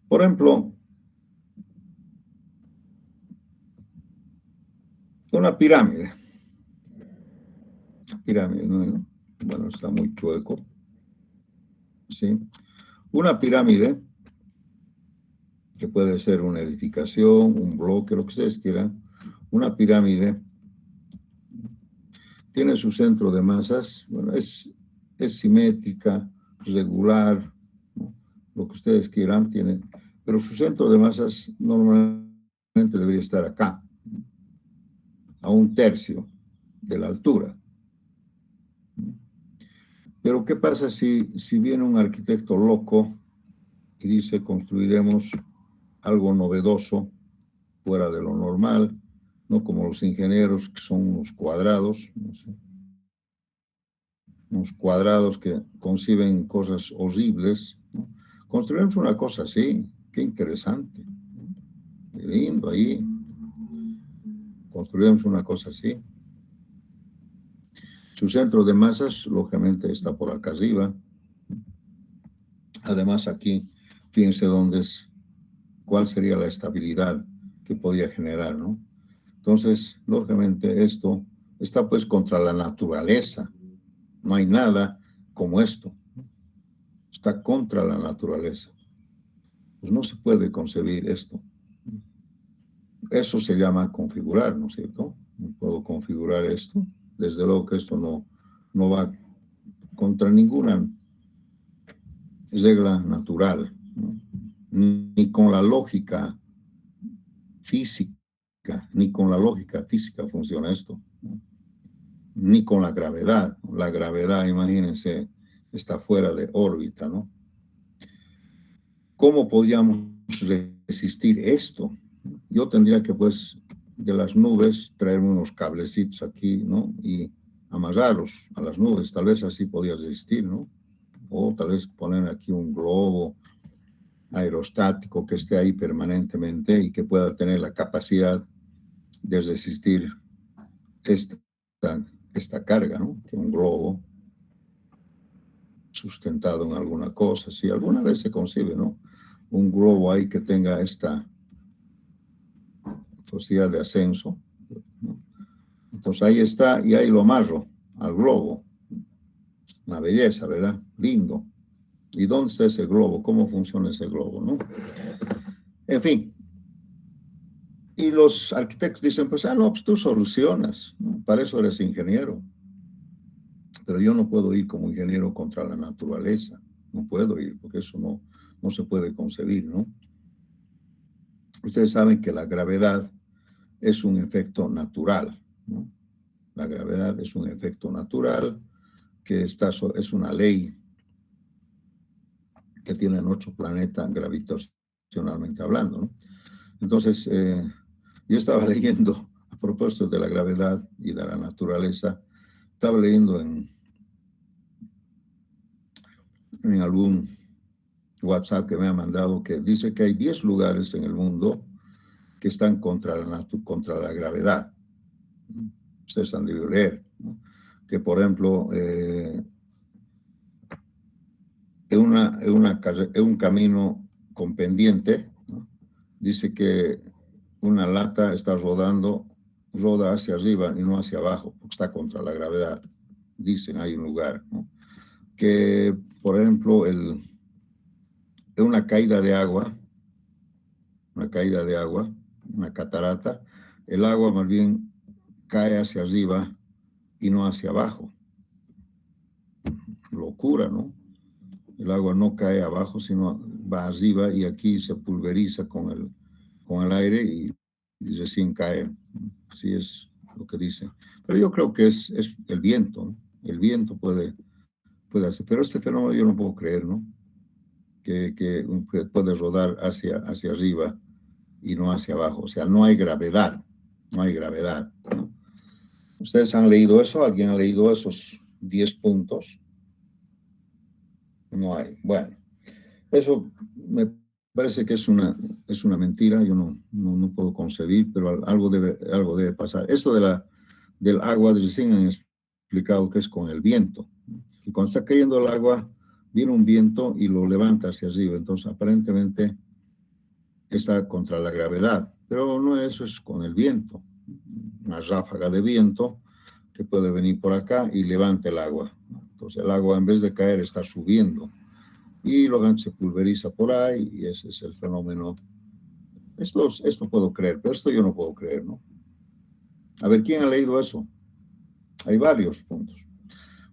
[SPEAKER 1] Por ejemplo, una pirámide. ¿No? Bueno, está muy chueco. ¿Sí? Una pirámide, que puede ser una edificación, un bloque, lo que ustedes quieran. Una pirámide tiene su centro de masas, bueno, es simétrica, regular, ¿no? Lo que ustedes quieran, tiene, pero su centro de masas normalmente debería estar acá, a 1/3 de la altura. Pero ¿qué pasa si viene un arquitecto loco y dice construiremos algo novedoso, fuera de lo normal, no como los ingenieros que son unos cuadrados, no sé, unos cuadrados que conciben cosas horribles, ¿no? Construiremos una cosa así, qué interesante, ¿no? Qué lindo ahí. Construiremos una cosa así. Su centro de masas, lógicamente, está por acá arriba. Además, aquí, fíjense dónde es, cuál sería la estabilidad que podría generar, ¿no? Entonces, lógicamente, esto está pues contra la naturaleza. No hay nada como esto. Está contra la naturaleza. Pues no se puede concebir esto. Eso se llama configurar, ¿no es cierto? No puedo configurar esto. Desde luego que esto no va contra ninguna regla natural, ¿no? Ni con la lógica física, ni con la lógica física funciona esto, ¿no? Ni con la gravedad. La gravedad, imagínense, está fuera de órbita, ¿no? ¿Cómo podríamos resistir esto? Yo tendría que, pues, de las nubes traerme unos cablecitos aquí, ¿no? Y amarrarlos a las nubes. Tal vez así podría resistir, ¿no? O tal vez poner aquí un globo aerostático que esté ahí permanentemente y que pueda tener la capacidad de resistir esta carga, ¿no? Que un globo sustentado en alguna cosa, si alguna vez se concibe, ¿no? Un globo ahí que tenga esta posibilidad de ascenso, ¿no? Entonces ahí está, y ahí lo amarro al globo. Una belleza, ¿verdad? Lindo. ¿Y dónde está ese globo? ¿Cómo funciona ese globo, no? En fin. Y los arquitectos dicen, pues, no, pues tú solucionas, ¿no? Para eso eres ingeniero. Pero yo no puedo ir como ingeniero contra la naturaleza. No puedo ir, porque eso no se puede concebir, ¿no? Ustedes saben que la gravedad es un efecto natural, ¿no? La gravedad es un efecto natural que es una ley que tiene nuestro planeta gravitacionalmente hablando, ¿no? Entonces, yo estaba leyendo, a propósito de la gravedad y de la naturaleza, estaba leyendo en algún WhatsApp que me ha mandado que dice que hay 10 lugares en el mundo que están contra la gravedad. Ustedes han debido leer, ¿no? Que, por ejemplo, en un camino con pendiente, ¿no? Dice que una lata está roda hacia arriba y no hacia abajo, porque está contra la gravedad. Dicen, hay un lugar, ¿no? Que, por ejemplo, en una caída de agua, una catarata, el agua más bien cae hacia arriba y no hacia abajo. Locura, ¿no? El agua no cae abajo, sino va arriba y aquí se pulveriza con el aire y recién cae. Así es lo que dicen. Pero yo creo que es el viento, ¿no? El viento puede hacer. Pero este fenómeno yo no puedo creer, ¿no? Que puede rodar hacia arriba y no hacia abajo. O sea, no hay gravedad. No hay gravedad, ¿no? ¿Ustedes han leído eso? ¿Alguien ha leído esos 10 puntos? No hay. Bueno, eso me parece que es una mentira. Yo no puedo concebir, pero algo debe pasar. Esto del agua, recién han explicado que es con el viento. Y cuando está cayendo el agua, viene un viento y lo levanta hacia arriba. Entonces, aparentemente, está contra la gravedad. Pero no, eso es con el viento. Una ráfaga de viento que puede venir por acá y levanta el agua. Entonces, el agua, en vez de caer, está subiendo. Y luego se pulveriza por ahí, y ese es el fenómeno. Esto puedo creer, pero esto yo no puedo creer, ¿no? A ver, ¿quién ha leído eso? Hay varios puntos.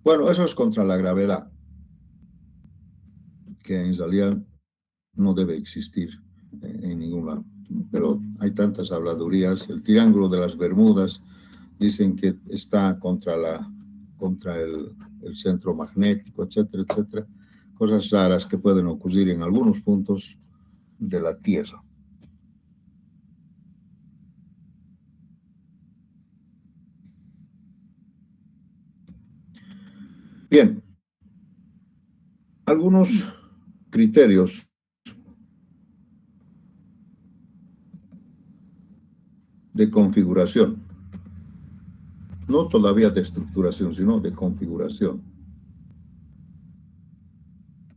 [SPEAKER 1] Bueno, eso es contra la gravedad, que en realidad no debe existir. en ningún lado. Pero hay tantas habladurías. El Triángulo de las Bermudas dicen que está contra el centro magnético, etcétera, etcétera. Cosas raras que pueden ocurrir en algunos puntos de la Tierra. Bien, algunos criterios de configuración, no todavía de estructuración, sino de configuración.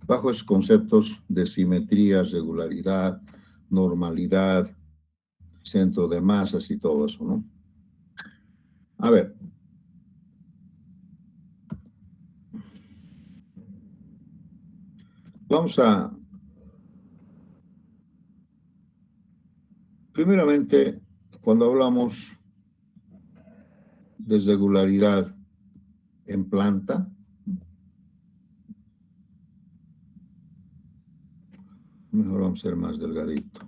[SPEAKER 1] Bajo esos conceptos de simetría, regularidad, normalidad, centro de masas y todo eso, ¿no? A ver. Vamos a, primeramente, cuando hablamos de regularidad en planta, mejor vamos a ser más delgadito.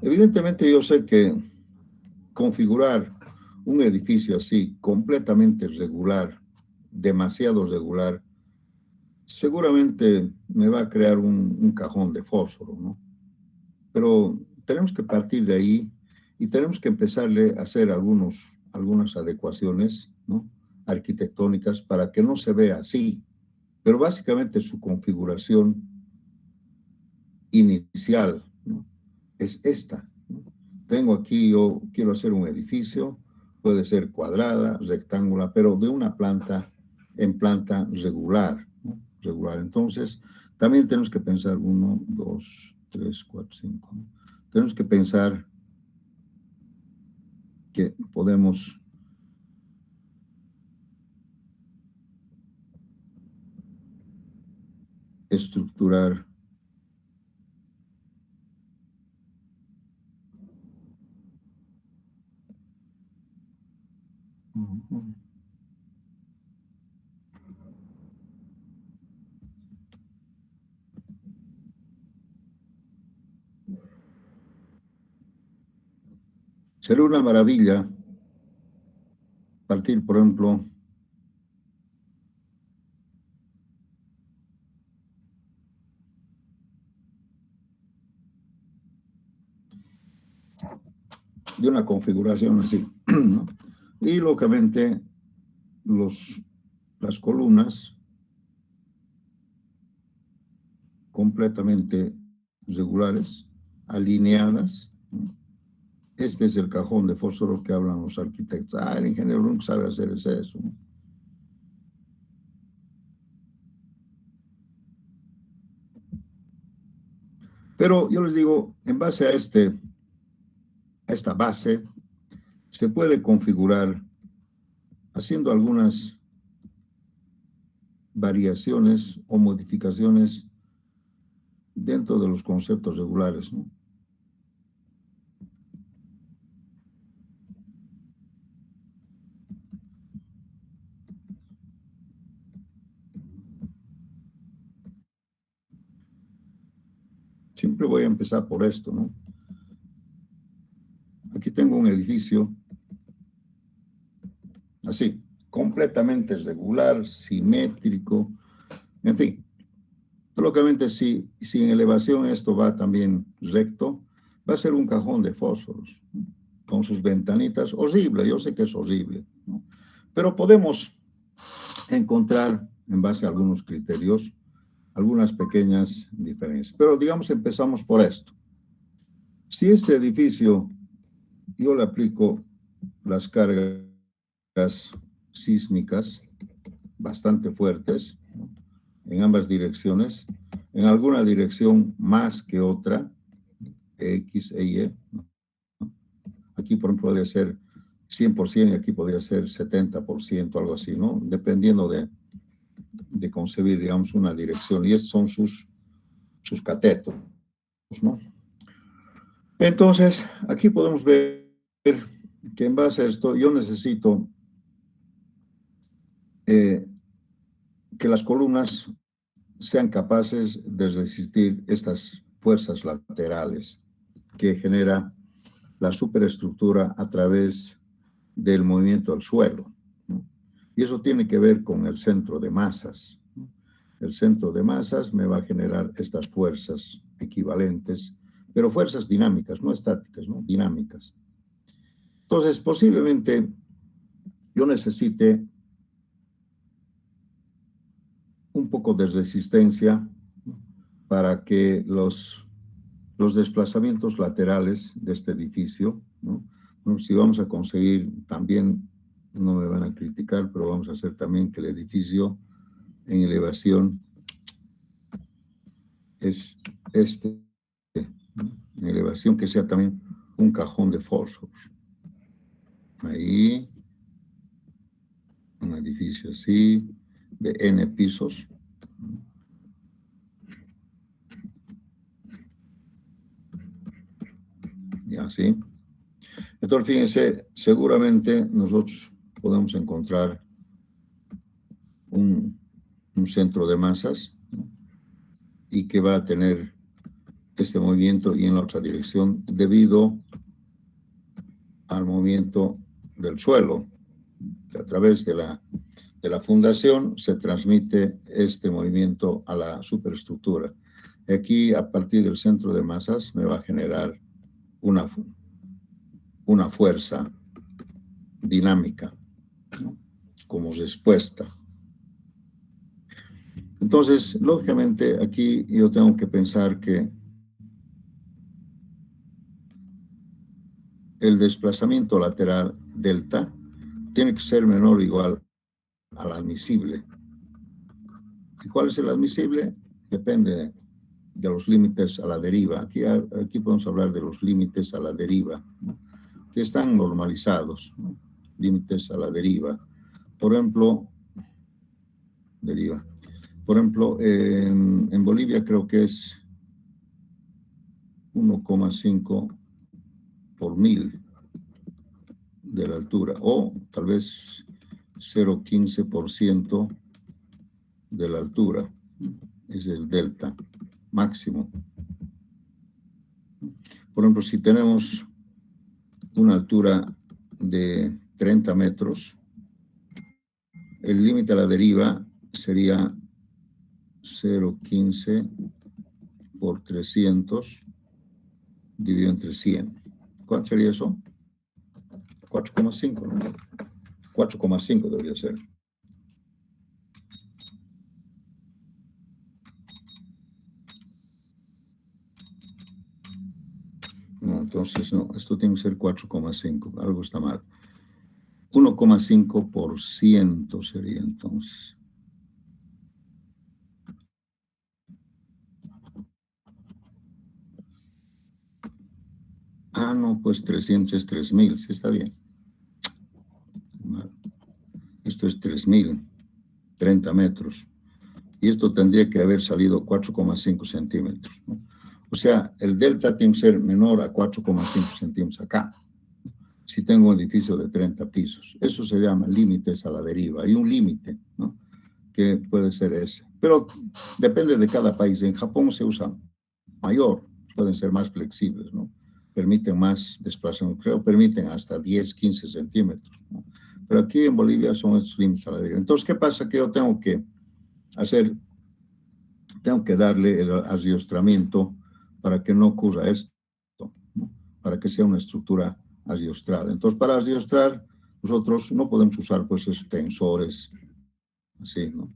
[SPEAKER 1] Evidentemente yo sé que configurar un edificio así, completamente regular, demasiado regular, seguramente me va a crear un cajón de fósforo, ¿no? Pero tenemos que partir de ahí y tenemos que empezarle a hacer algunas adecuaciones, ¿no?, arquitectónicas para que no se vea así. Pero básicamente su configuración inicial, ¿no?, es esta, ¿no? Tengo aquí, yo quiero hacer un edificio, puede ser cuadrada, rectangular, pero de una planta en planta regular, ¿no? Regular. Entonces, también tenemos que pensar 1, 2, 3, 4, 5. ¿no? Tenemos que pensar que podemos estructurar sería una maravilla partir, por ejemplo, de una configuración así, ¿no? Y lógicamente las columnas completamente regulares, alineadas, ¿no? Este es el cajón de fósforo que hablan los arquitectos. El ingeniero nunca sabe hacer eso, ¿no? Pero yo les digo, en base a esta base, se puede configurar haciendo algunas variaciones o modificaciones dentro de los conceptos regulares, ¿no? Siempre voy a empezar por esto, ¿no? Aquí tengo un edificio así, completamente regular, simétrico, en fin. Lógicamente, si en elevación esto va también recto, va a ser un cajón de fósforos, ¿no?, con sus ventanitas. Horrible, yo sé que es horrible, ¿no? Pero podemos encontrar, en base a algunos criterios, algunas pequeñas diferencias. Pero digamos, empezamos por esto. Si este edificio yo le aplico las cargas sísmicas bastante fuertes, ¿no?, en ambas direcciones, en alguna dirección más que otra, X e Y, ¿no? Aquí, por ejemplo, podría ser 100% y aquí podría ser 70%, algo así, ¿no? Dependiendo de concebir, digamos, una dirección. Y estos son sus catetos, ¿no? Entonces, aquí podemos ver que en base a esto yo necesito que las columnas sean capaces de resistir estas fuerzas laterales que genera la superestructura a través del movimiento del suelo, ¿no? Y eso tiene que ver con el centro de masas, ¿no? El centro de masas me va a generar estas fuerzas equivalentes, pero fuerzas dinámicas, no estáticas, ¿no? Dinámicas. Entonces, posiblemente yo necesite un poco de resistencia para que los desplazamientos laterales de este edificio, ¿no? Bueno, si vamos a conseguir, también no me van a criticar, pero vamos a hacer también que el edificio en elevación es ¿no? En elevación que sea también un cajón de fósforos. Ahí, un edificio así, de N pisos. Y así. Entonces, fíjense, seguramente nosotros podemos encontrar un centro de masas, ¿no? Y que va a tener este movimiento y en la otra dirección debido al movimiento del suelo, que a través de la fundación se transmite este movimiento a la superestructura. Aquí, a partir del centro de masas, me va a generar una fuerza dinámica, ¿no? Como respuesta. Entonces, lógicamente, aquí yo tengo que pensar que el desplazamiento lateral delta tiene que ser menor o igual al admisible. ¿Y cuál es el admisible? Depende de los límites a la deriva. Aquí podemos hablar de los límites a la deriva, ¿no? Que están normalizados, ¿no? Límites a la deriva. Por ejemplo, en Bolivia creo que es 1,5 por 1000 de la altura, o tal vez 0,15% de la altura. Es el delta máximo. Por ejemplo, si tenemos una altura de 30 metros, el límite a la deriva sería 0,15 por 300 dividido entre 100. ¿Cuánto sería eso? 4,5, ¿no? 4,5 debería ser. No, entonces no, esto tiene que ser 4,5, algo está mal. 1,5% sería entonces. Ah, no, pues 300 es 3000, sí está bien. Esto es 3000, 30 metros. Y esto tendría que haber salido 4,5 centímetros, ¿no? O sea, el delta tiene que ser menor a 4,5 centímetros acá. Si tengo un edificio de 30 pisos. Eso se llama límites a la deriva. Hay un límite, ¿no? Que puede ser ese. Pero depende de cada país. En Japón se usa mayor. Pueden ser más flexibles, ¿no? Permiten más desplazamiento. Creo permiten hasta 10, 15 centímetros, ¿no? Pero aquí en Bolivia son estos límites a la deriva. Entonces, ¿qué pasa? Que yo tengo que darle el adiestramiento para que no ocurra esto, ¿no? Para que sea una estructura adiestrada. Entonces, para adiestrar, nosotros no podemos usar pues esos tensores así, ¿no?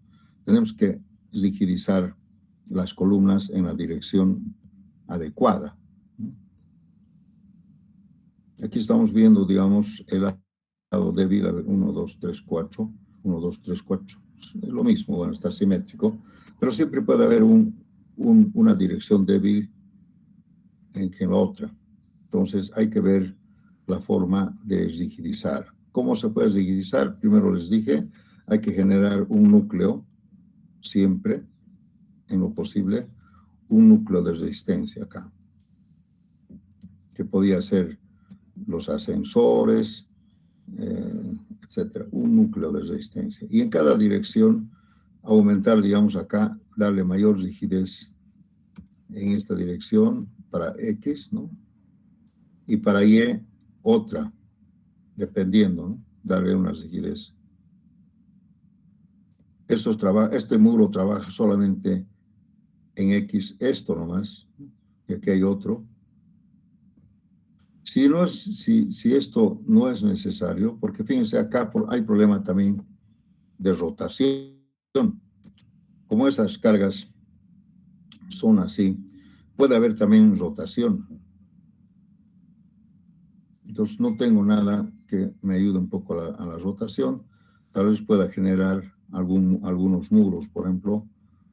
[SPEAKER 1] Tenemos que rigidizar las columnas en la dirección adecuada, ¿no? Aquí estamos viendo, digamos, el lado débil, 1, 2, 3, 4, 1, 2, 3, 4. Es lo mismo, bueno, está simétrico, pero siempre puede haber una dirección débil en que la otra. Entonces hay que ver la forma de rigidizar. ¿Cómo se puede rigidizar? Primero les dije, hay que generar un núcleo, siempre, en lo posible, un núcleo de resistencia acá, que podía ser los ascensores, etcétera, un núcleo de resistencia. Y en cada dirección aumentar, digamos acá, darle mayor rigidez en esta dirección para X, ¿no? Y para Y otra, dependiendo, ¿no? Darle una rigidez. Este muro trabaja solamente en X, esto nomás, y aquí hay otro. Si esto no es necesario, porque fíjense acá hay problema también de rotación. Como estas cargas son así, puede haber también rotación. Entonces no tengo nada que me ayude un poco a la rotación. Tal vez pueda generar algunos muros, por ejemplo,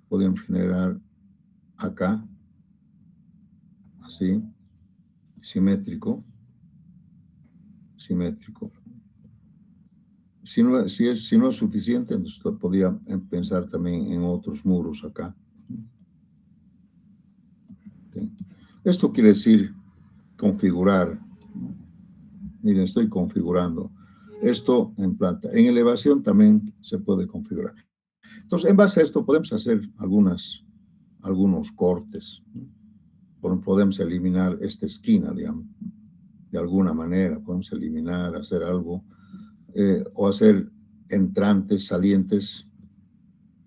[SPEAKER 1] podemos generar acá, así, simétrico. Si no es suficiente, entonces podría pensar también en otros muros acá. Esto quiere decir configurar. Miren, estoy configurando esto en planta. En elevación también se puede configurar. Entonces, en base a esto podemos hacer algunos cortes. Podemos eliminar esta esquina, digamos, de alguna manera. Podemos eliminar, hacer algo, o hacer entrantes, salientes,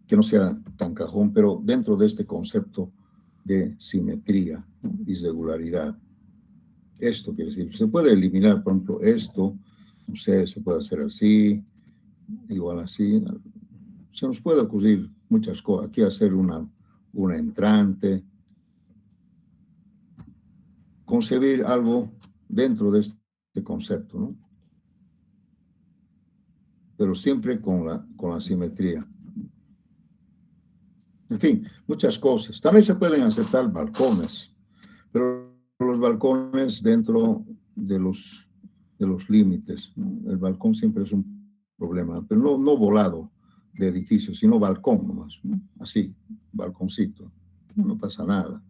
[SPEAKER 1] que no sea tan cajón, pero dentro de este concepto de simetría, ¿no? Y regularidad. Esto quiere decir, se puede eliminar, por ejemplo, esto, no sé, se puede hacer así, igual así. Se nos puede ocurrir muchas cosas. Aquí hacer una entrante. Concebir algo dentro de este concepto, ¿no? Pero siempre con la simetría. En fin, muchas cosas. También se pueden aceptar balcones, pero los balcones dentro de los límites, ¿no? El balcón siempre es un problema, pero no volado de edificio, sino balcón nomás, ¿no? Así, balconcito. No pasa nada,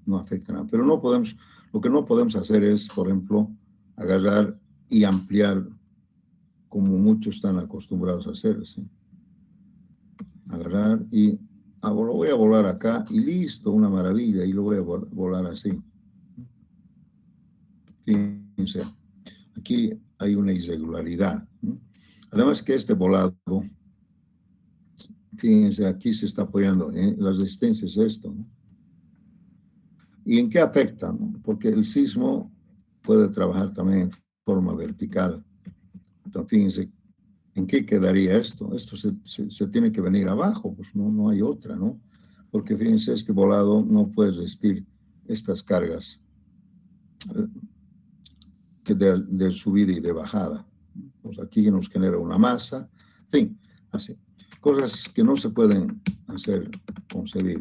[SPEAKER 1] no afecta nada. Pero lo que no podemos hacer es, por ejemplo, agarrar y ampliar como muchos están acostumbrados a hacer, ¿sí? Agarrar y lo voy a volar acá y listo, una maravilla, y lo voy a volar así. Fíjense, aquí hay una irregularidad, ¿no? Además que este volado, fíjense, aquí se está apoyando en la resistencia, es esto, ¿no? ¿Y en qué afecta, no? Porque el sismo puede trabajar también en forma vertical. Entonces, fíjense, ¿en qué quedaría esto? Esto se tiene que venir abajo, pues no hay otra, ¿no? Porque fíjense, este volado no puede resistir estas cargas de subida y de bajada. Pues aquí nos genera una masa, en fin, así. Cosas que no se pueden hacer, concebir.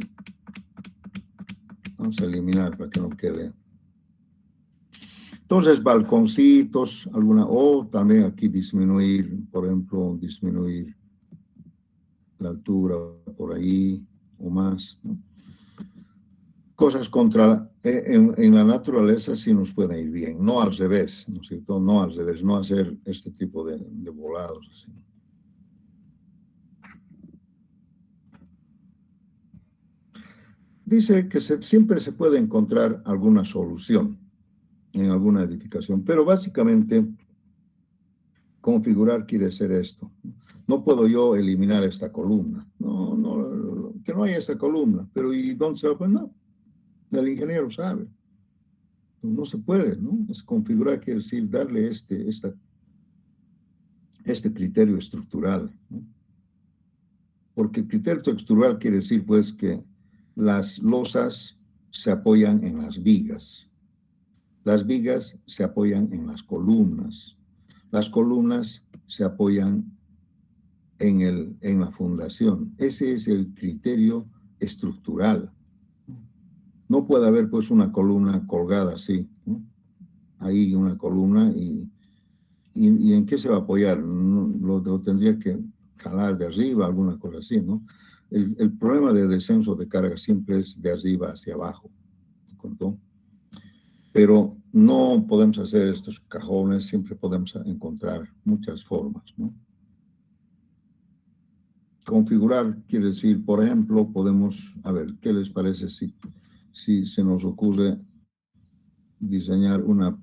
[SPEAKER 1] Vamos a eliminar para que no quede. Entonces, balconcitos, o también aquí disminuir, por ejemplo, disminuir la altura por ahí o más, ¿no? Cosas en la naturaleza sí nos pueden ir bien, no al revés, ¿no es cierto? No al revés, no hacer este tipo de volados así. Dice que siempre se puede encontrar alguna solución en alguna edificación, pero básicamente configurar quiere decir esto. No puedo yo eliminar esta columna, que no haya esta columna, pero ¿y dónde se va a poner? No, el ingeniero sabe. No se puede, ¿no? Es configurar quiere decir darle este criterio estructural, ¿no? Porque el criterio estructural quiere decir, pues, que las losas se apoyan en las vigas. Las vigas se apoyan en las columnas se apoyan en la fundación. Ese es el criterio estructural. No puede haber, pues, una columna colgada así, ¿no? Ahí una columna y ¿en qué se va a apoyar? Lo tendría que jalar de arriba, alguna cosa así, ¿no? El problema de descenso de carga siempre es de arriba hacia abajo, ¿correcto? Pero no podemos hacer estos cajones, siempre podemos encontrar muchas formas, ¿no? Configurar quiere decir, por ejemplo, podemos, a ver, ¿qué les parece si se nos ocurre diseñar una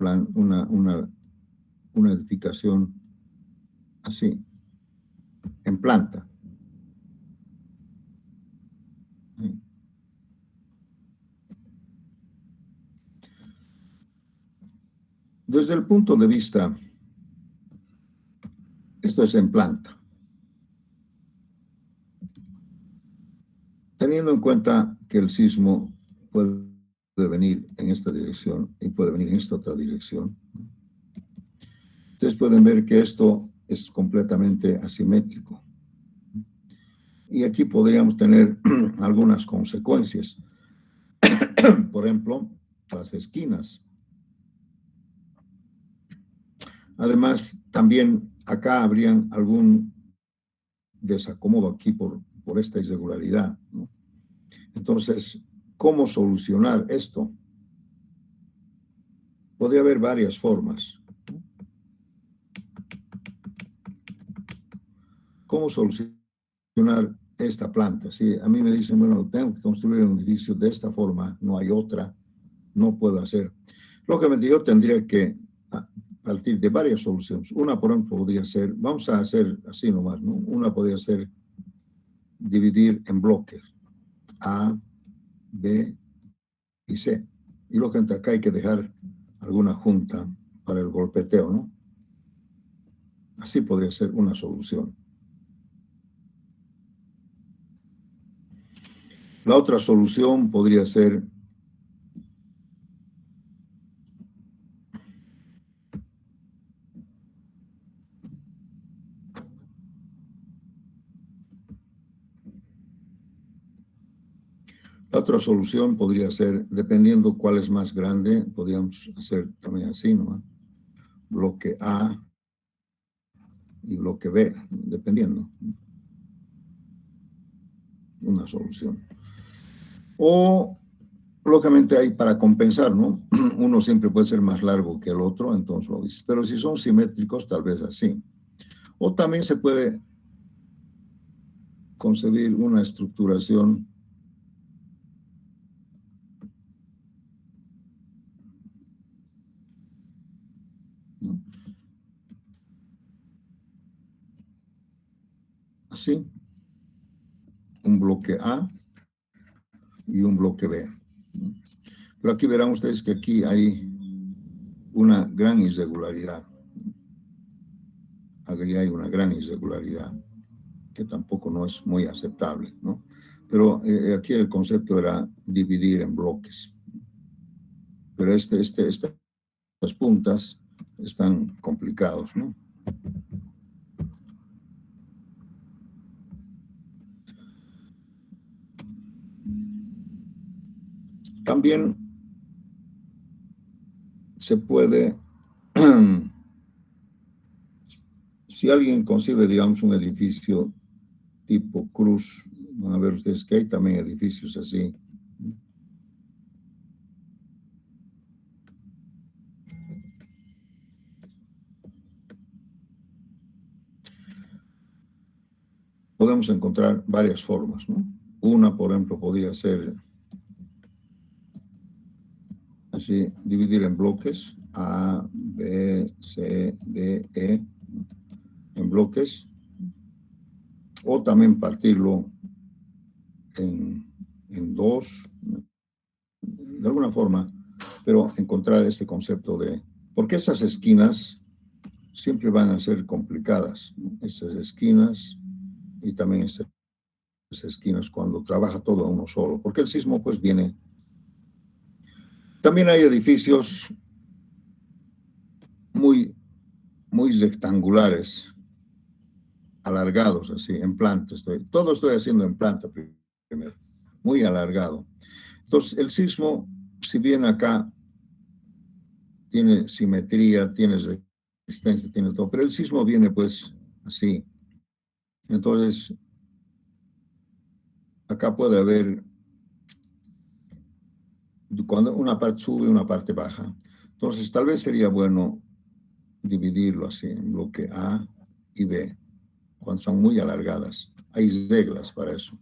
[SPEAKER 1] edificación así, en planta? Desde el punto de vista, esto es en planta. Teniendo en cuenta que el sismo puede venir en esta dirección y puede venir en esta otra dirección, ustedes pueden ver que esto es completamente asimétrico. Y aquí podríamos tener algunas consecuencias. Por ejemplo, las esquinas. Además, también acá habrían algún desacomodo aquí por esta irregularidad, ¿no? Entonces, ¿cómo solucionar esto? Podría haber varias formas. ¿Cómo solucionar esta planta? Si a mí me dicen, bueno, tengo que construir un edificio de esta forma, no hay otra, no puedo hacer. Lógicamente, yo tendría que partir de varias soluciones. Una, por ejemplo, podría ser, vamos a hacer así nomás, ¿no? Una podría ser dividir en bloques A, B y C. Y lógicamente acá hay que dejar alguna junta para el golpeteo, ¿no? Así podría ser una solución. La otra solución podría ser dependiendo cuál es más grande, podríamos hacer también así, ¿no? Bloque A y bloque B, dependiendo. Una solución. O, lógicamente, hay para compensar, ¿no? Uno siempre puede ser más largo que el otro, entonces lo dice. Pero si son simétricos, tal vez así. O también se puede concebir una estructuración así, un bloque A y un bloque B. Pero aquí verán ustedes que aquí hay una gran irregularidad. Aquí hay una gran irregularidad que tampoco no es muy aceptable, ¿no? Pero aquí el concepto era dividir en bloques. Pero estas puntas están complicados, ¿no? También se puede, si alguien concibe, digamos, un edificio tipo cruz, van a ver ustedes que hay también edificios así. Podemos encontrar varias formas, ¿no? Una, por ejemplo, podría ser así, dividir en bloques, A, B, C, D, E, en bloques, o también partirlo en dos, de alguna forma, pero encontrar este concepto de, porque esas esquinas siempre van a ser complicadas, ¿no? Estas esquinas y también estas esquinas cuando trabaja todo uno solo, porque el sismo pues viene. También hay edificios muy rectangulares, alargados así, en planta. Todo estoy haciendo en planta primero, muy alargado. Entonces, el sismo, si bien acá tiene simetría, tiene resistencia, tiene todo, pero el sismo viene pues así. Entonces, acá puede haber, cuando una parte sube, una parte baja. Entonces, tal vez sería bueno dividirlo así en bloque A y B, cuando son muy alargadas. Hay reglas para eso.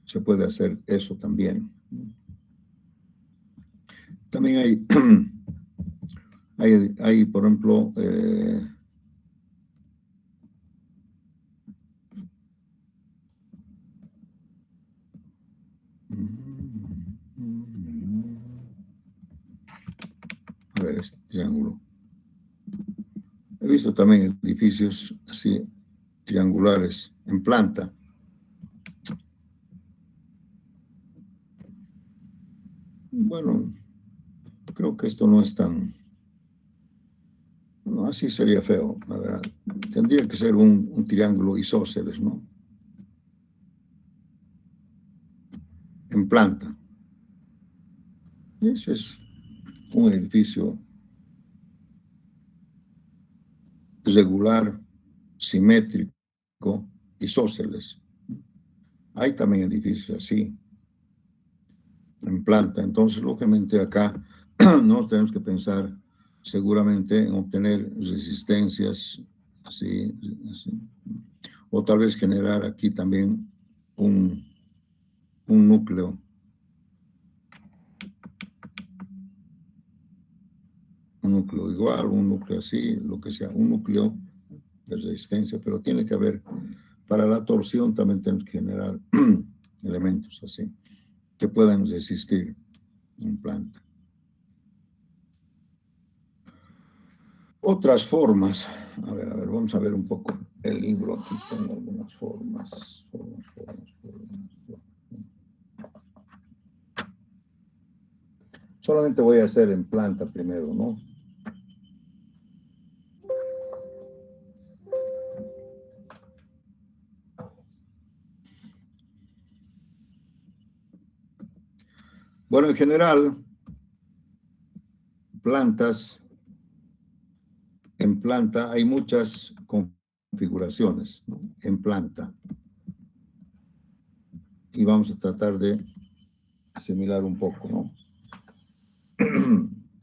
[SPEAKER 1] Se puede hacer eso también. También hay por ejemplo, a ver, este triángulo. He visto también edificios así, triangulares, en planta. Bueno, creo que esto no es tan... No, así sería feo, la verdad. Tendría que ser un triángulo isósceles, ¿no? En planta. Y ese es un edificio regular, simétrico, isósceles. Hay también edificios así, en planta. Entonces, lógicamente acá nos tenemos que pensar seguramente en obtener resistencias así, o tal vez generar aquí también un núcleo. Un núcleo igual, un núcleo así, lo que sea, un núcleo de resistencia, pero tiene que haber, para la torsión también tenemos que generar elementos así, que puedan resistir en planta. Otras formas, a ver, vamos a ver un poco el libro, aquí tengo algunas formas. Solamente voy a hacer en planta primero, ¿no? Bueno, en general, en planta hay muchas configuraciones, ¿no? En planta. Y vamos a tratar de asimilar un poco, ¿no?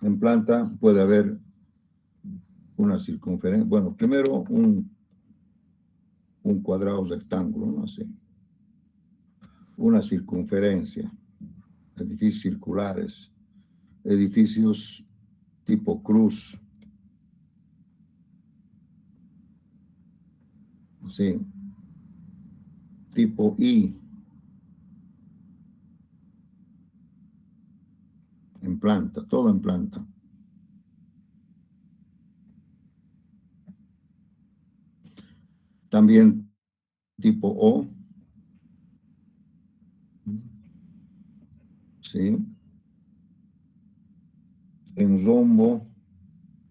[SPEAKER 1] En planta puede haber una circunferencia, bueno, primero un cuadrado rectángulo, ¿no? Así. Una circunferencia, edificios circulares, edificios tipo cruz, así, tipo I, en planta, todo en planta. También tipo O, ¿sí? En rombo,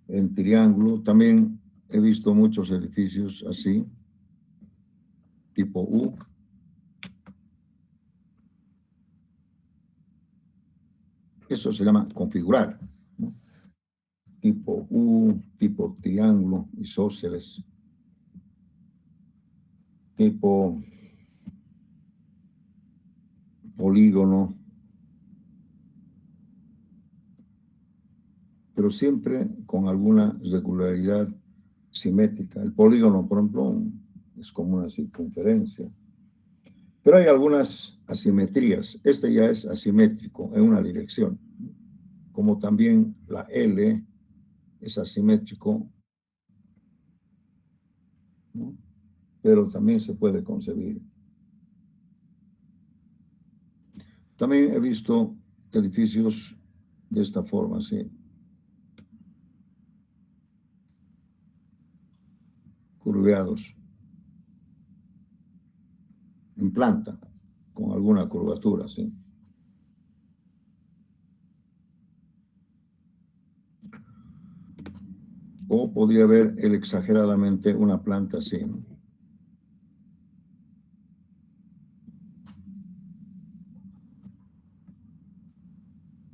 [SPEAKER 1] en triángulo, también he visto muchos edificios así, tipo U. Eso se llama configurar, ¿no? Tipo U, tipo triángulo, isósceles, tipo polígono, pero siempre con alguna regularidad simétrica. El polígono, por ejemplo, es como una circunferencia. Pero hay algunas asimetrías. Este ya es asimétrico en una dirección, como también la L es asimétrico, ¿no? Pero también se puede concebir. También he visto edificios de esta forma, ¿sí? Curveados, en planta, con alguna curvatura, ¿sí? O podría haber exageradamente una planta así, ¿no?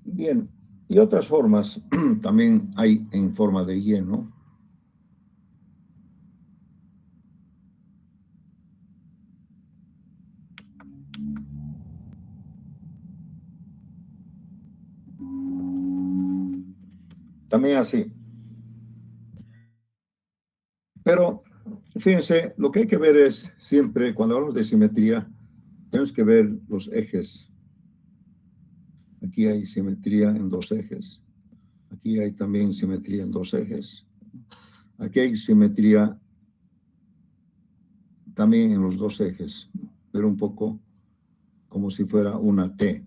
[SPEAKER 1] Bien, y otras formas también hay en forma de Y, ¿no? también así. Pero, fíjense, lo que hay que ver es siempre, cuando hablamos de simetría, tenemos que ver los ejes. Aquí hay simetría en dos ejes. Aquí hay también simetría en dos ejes. Aquí hay simetría también en los dos ejes, pero un poco como si fuera una T.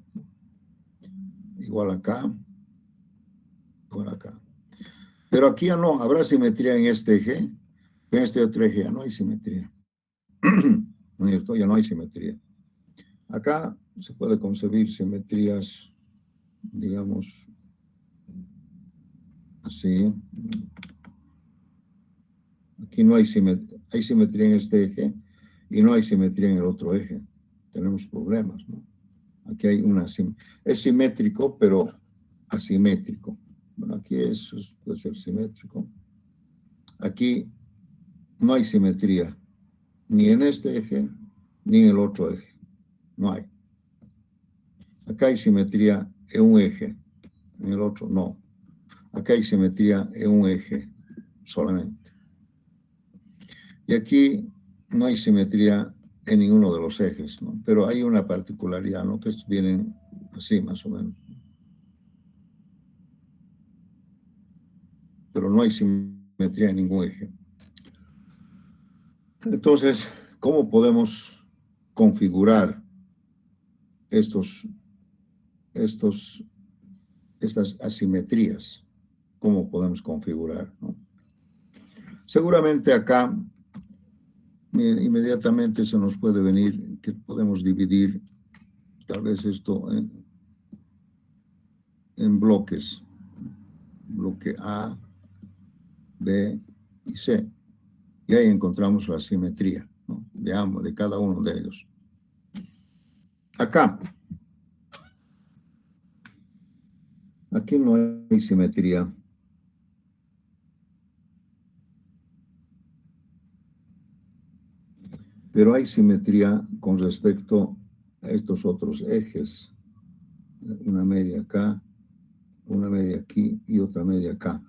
[SPEAKER 1] Igual acá, igual acá. Pero aquí ya no, habrá simetría en este eje, en este otro eje ya no hay simetría. ¿No es cierto? Ya no hay simetría. Acá se puede concebir simetrías, digamos, así. Aquí no hay simetría, hay simetría en este eje y no hay simetría en el otro eje. Tenemos problemas, ¿no? Aquí hay una, es simétrico, pero asimétrico. Bueno, aquí puede ser simétrico. Aquí no hay simetría, ni en este eje, ni en el otro eje. No hay. Acá hay simetría en un eje, en el otro no. Acá hay simetría en un eje solamente. Y aquí no hay simetría en ninguno de los ejes, ¿no? Pero hay una particularidad, ¿no? Que vienen así, más o menos. Pero no hay simetría en ningún eje. Entonces, ¿cómo podemos configurar estas asimetrías? ¿Cómo podemos configurar, ¿no? Seguramente acá inmediatamente se nos puede venir que podemos dividir tal vez esto en bloques. Bloque A, B y C. Y ahí encontramos la simetría, ¿no? De cada uno de ellos. Acá. Aquí no hay simetría. Pero hay simetría con respecto a estos otros ejes. Una media acá, una media aquí y otra media acá.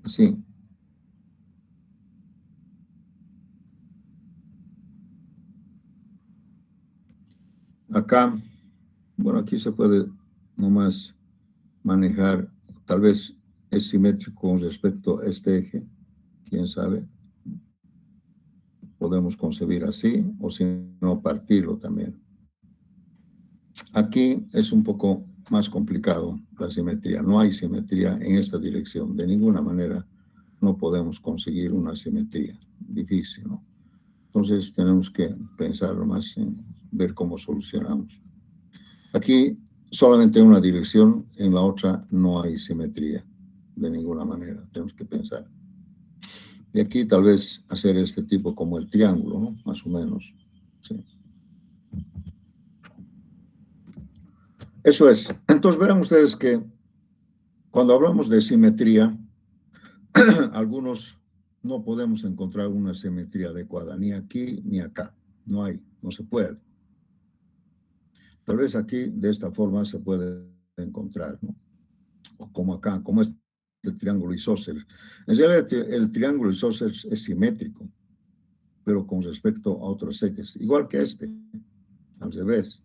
[SPEAKER 1] Así. Acá, bueno, aquí se puede nomás manejar, tal vez es simétrico con respecto a este eje, quién sabe. Podemos concebir así, o si no, partirlo también. Aquí es un poco más complicado la simetría. No hay simetría en esta dirección. De ninguna manera no podemos conseguir una simetría. Difícil, ¿no? Entonces tenemos que pensar más en ver cómo solucionamos. Aquí solamente una dirección, en la otra no hay simetría. De ninguna manera. Tenemos que pensar. Y aquí tal vez hacer este tipo como el triángulo, ¿no? Más o menos. Sí. Eso es. Entonces verán ustedes que cuando hablamos de simetría, algunos no podemos encontrar una simetría adecuada, ni aquí ni acá. No hay, no se puede. Tal vez aquí de esta forma se puede encontrar, ¿no? O como acá, como este triángulo isósceles. En realidad el triángulo isósceles es simétrico, pero con respecto a otros ejes, igual que este, al revés.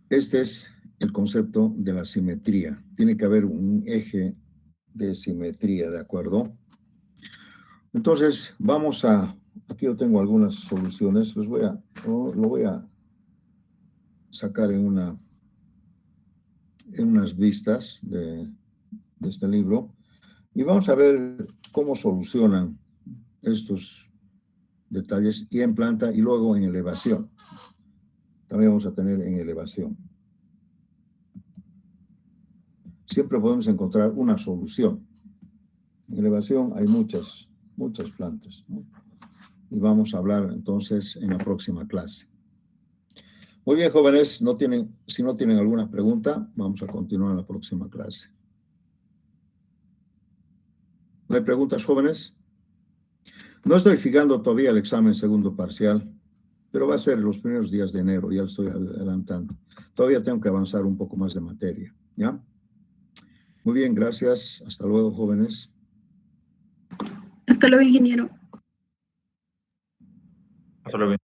[SPEAKER 1] Este es el concepto de la simetría. Tiene que haber un eje de simetría, ¿de acuerdo? Entonces, vamos a... Aquí yo tengo algunas soluciones. Lo voy a sacar en unas vistas de este libro. Y vamos a ver cómo solucionan estos detalles y en planta y luego en elevación. También vamos a tener en elevación. Siempre podemos encontrar una solución. En elevación hay muchas plantas, ¿no? Y vamos a hablar entonces en la próxima clase. Muy bien, jóvenes, si no tienen alguna pregunta, vamos a continuar en la próxima clase. ¿No hay preguntas, jóvenes? No estoy fijando todavía el examen segundo parcial, pero va a ser los primeros días de enero, ya lo estoy adelantando. Todavía tengo que avanzar un poco más de materia, ¿ya? Muy bien, gracias. Hasta luego, jóvenes.
[SPEAKER 4] Hasta luego, ingeniero.
[SPEAKER 3] Hasta luego.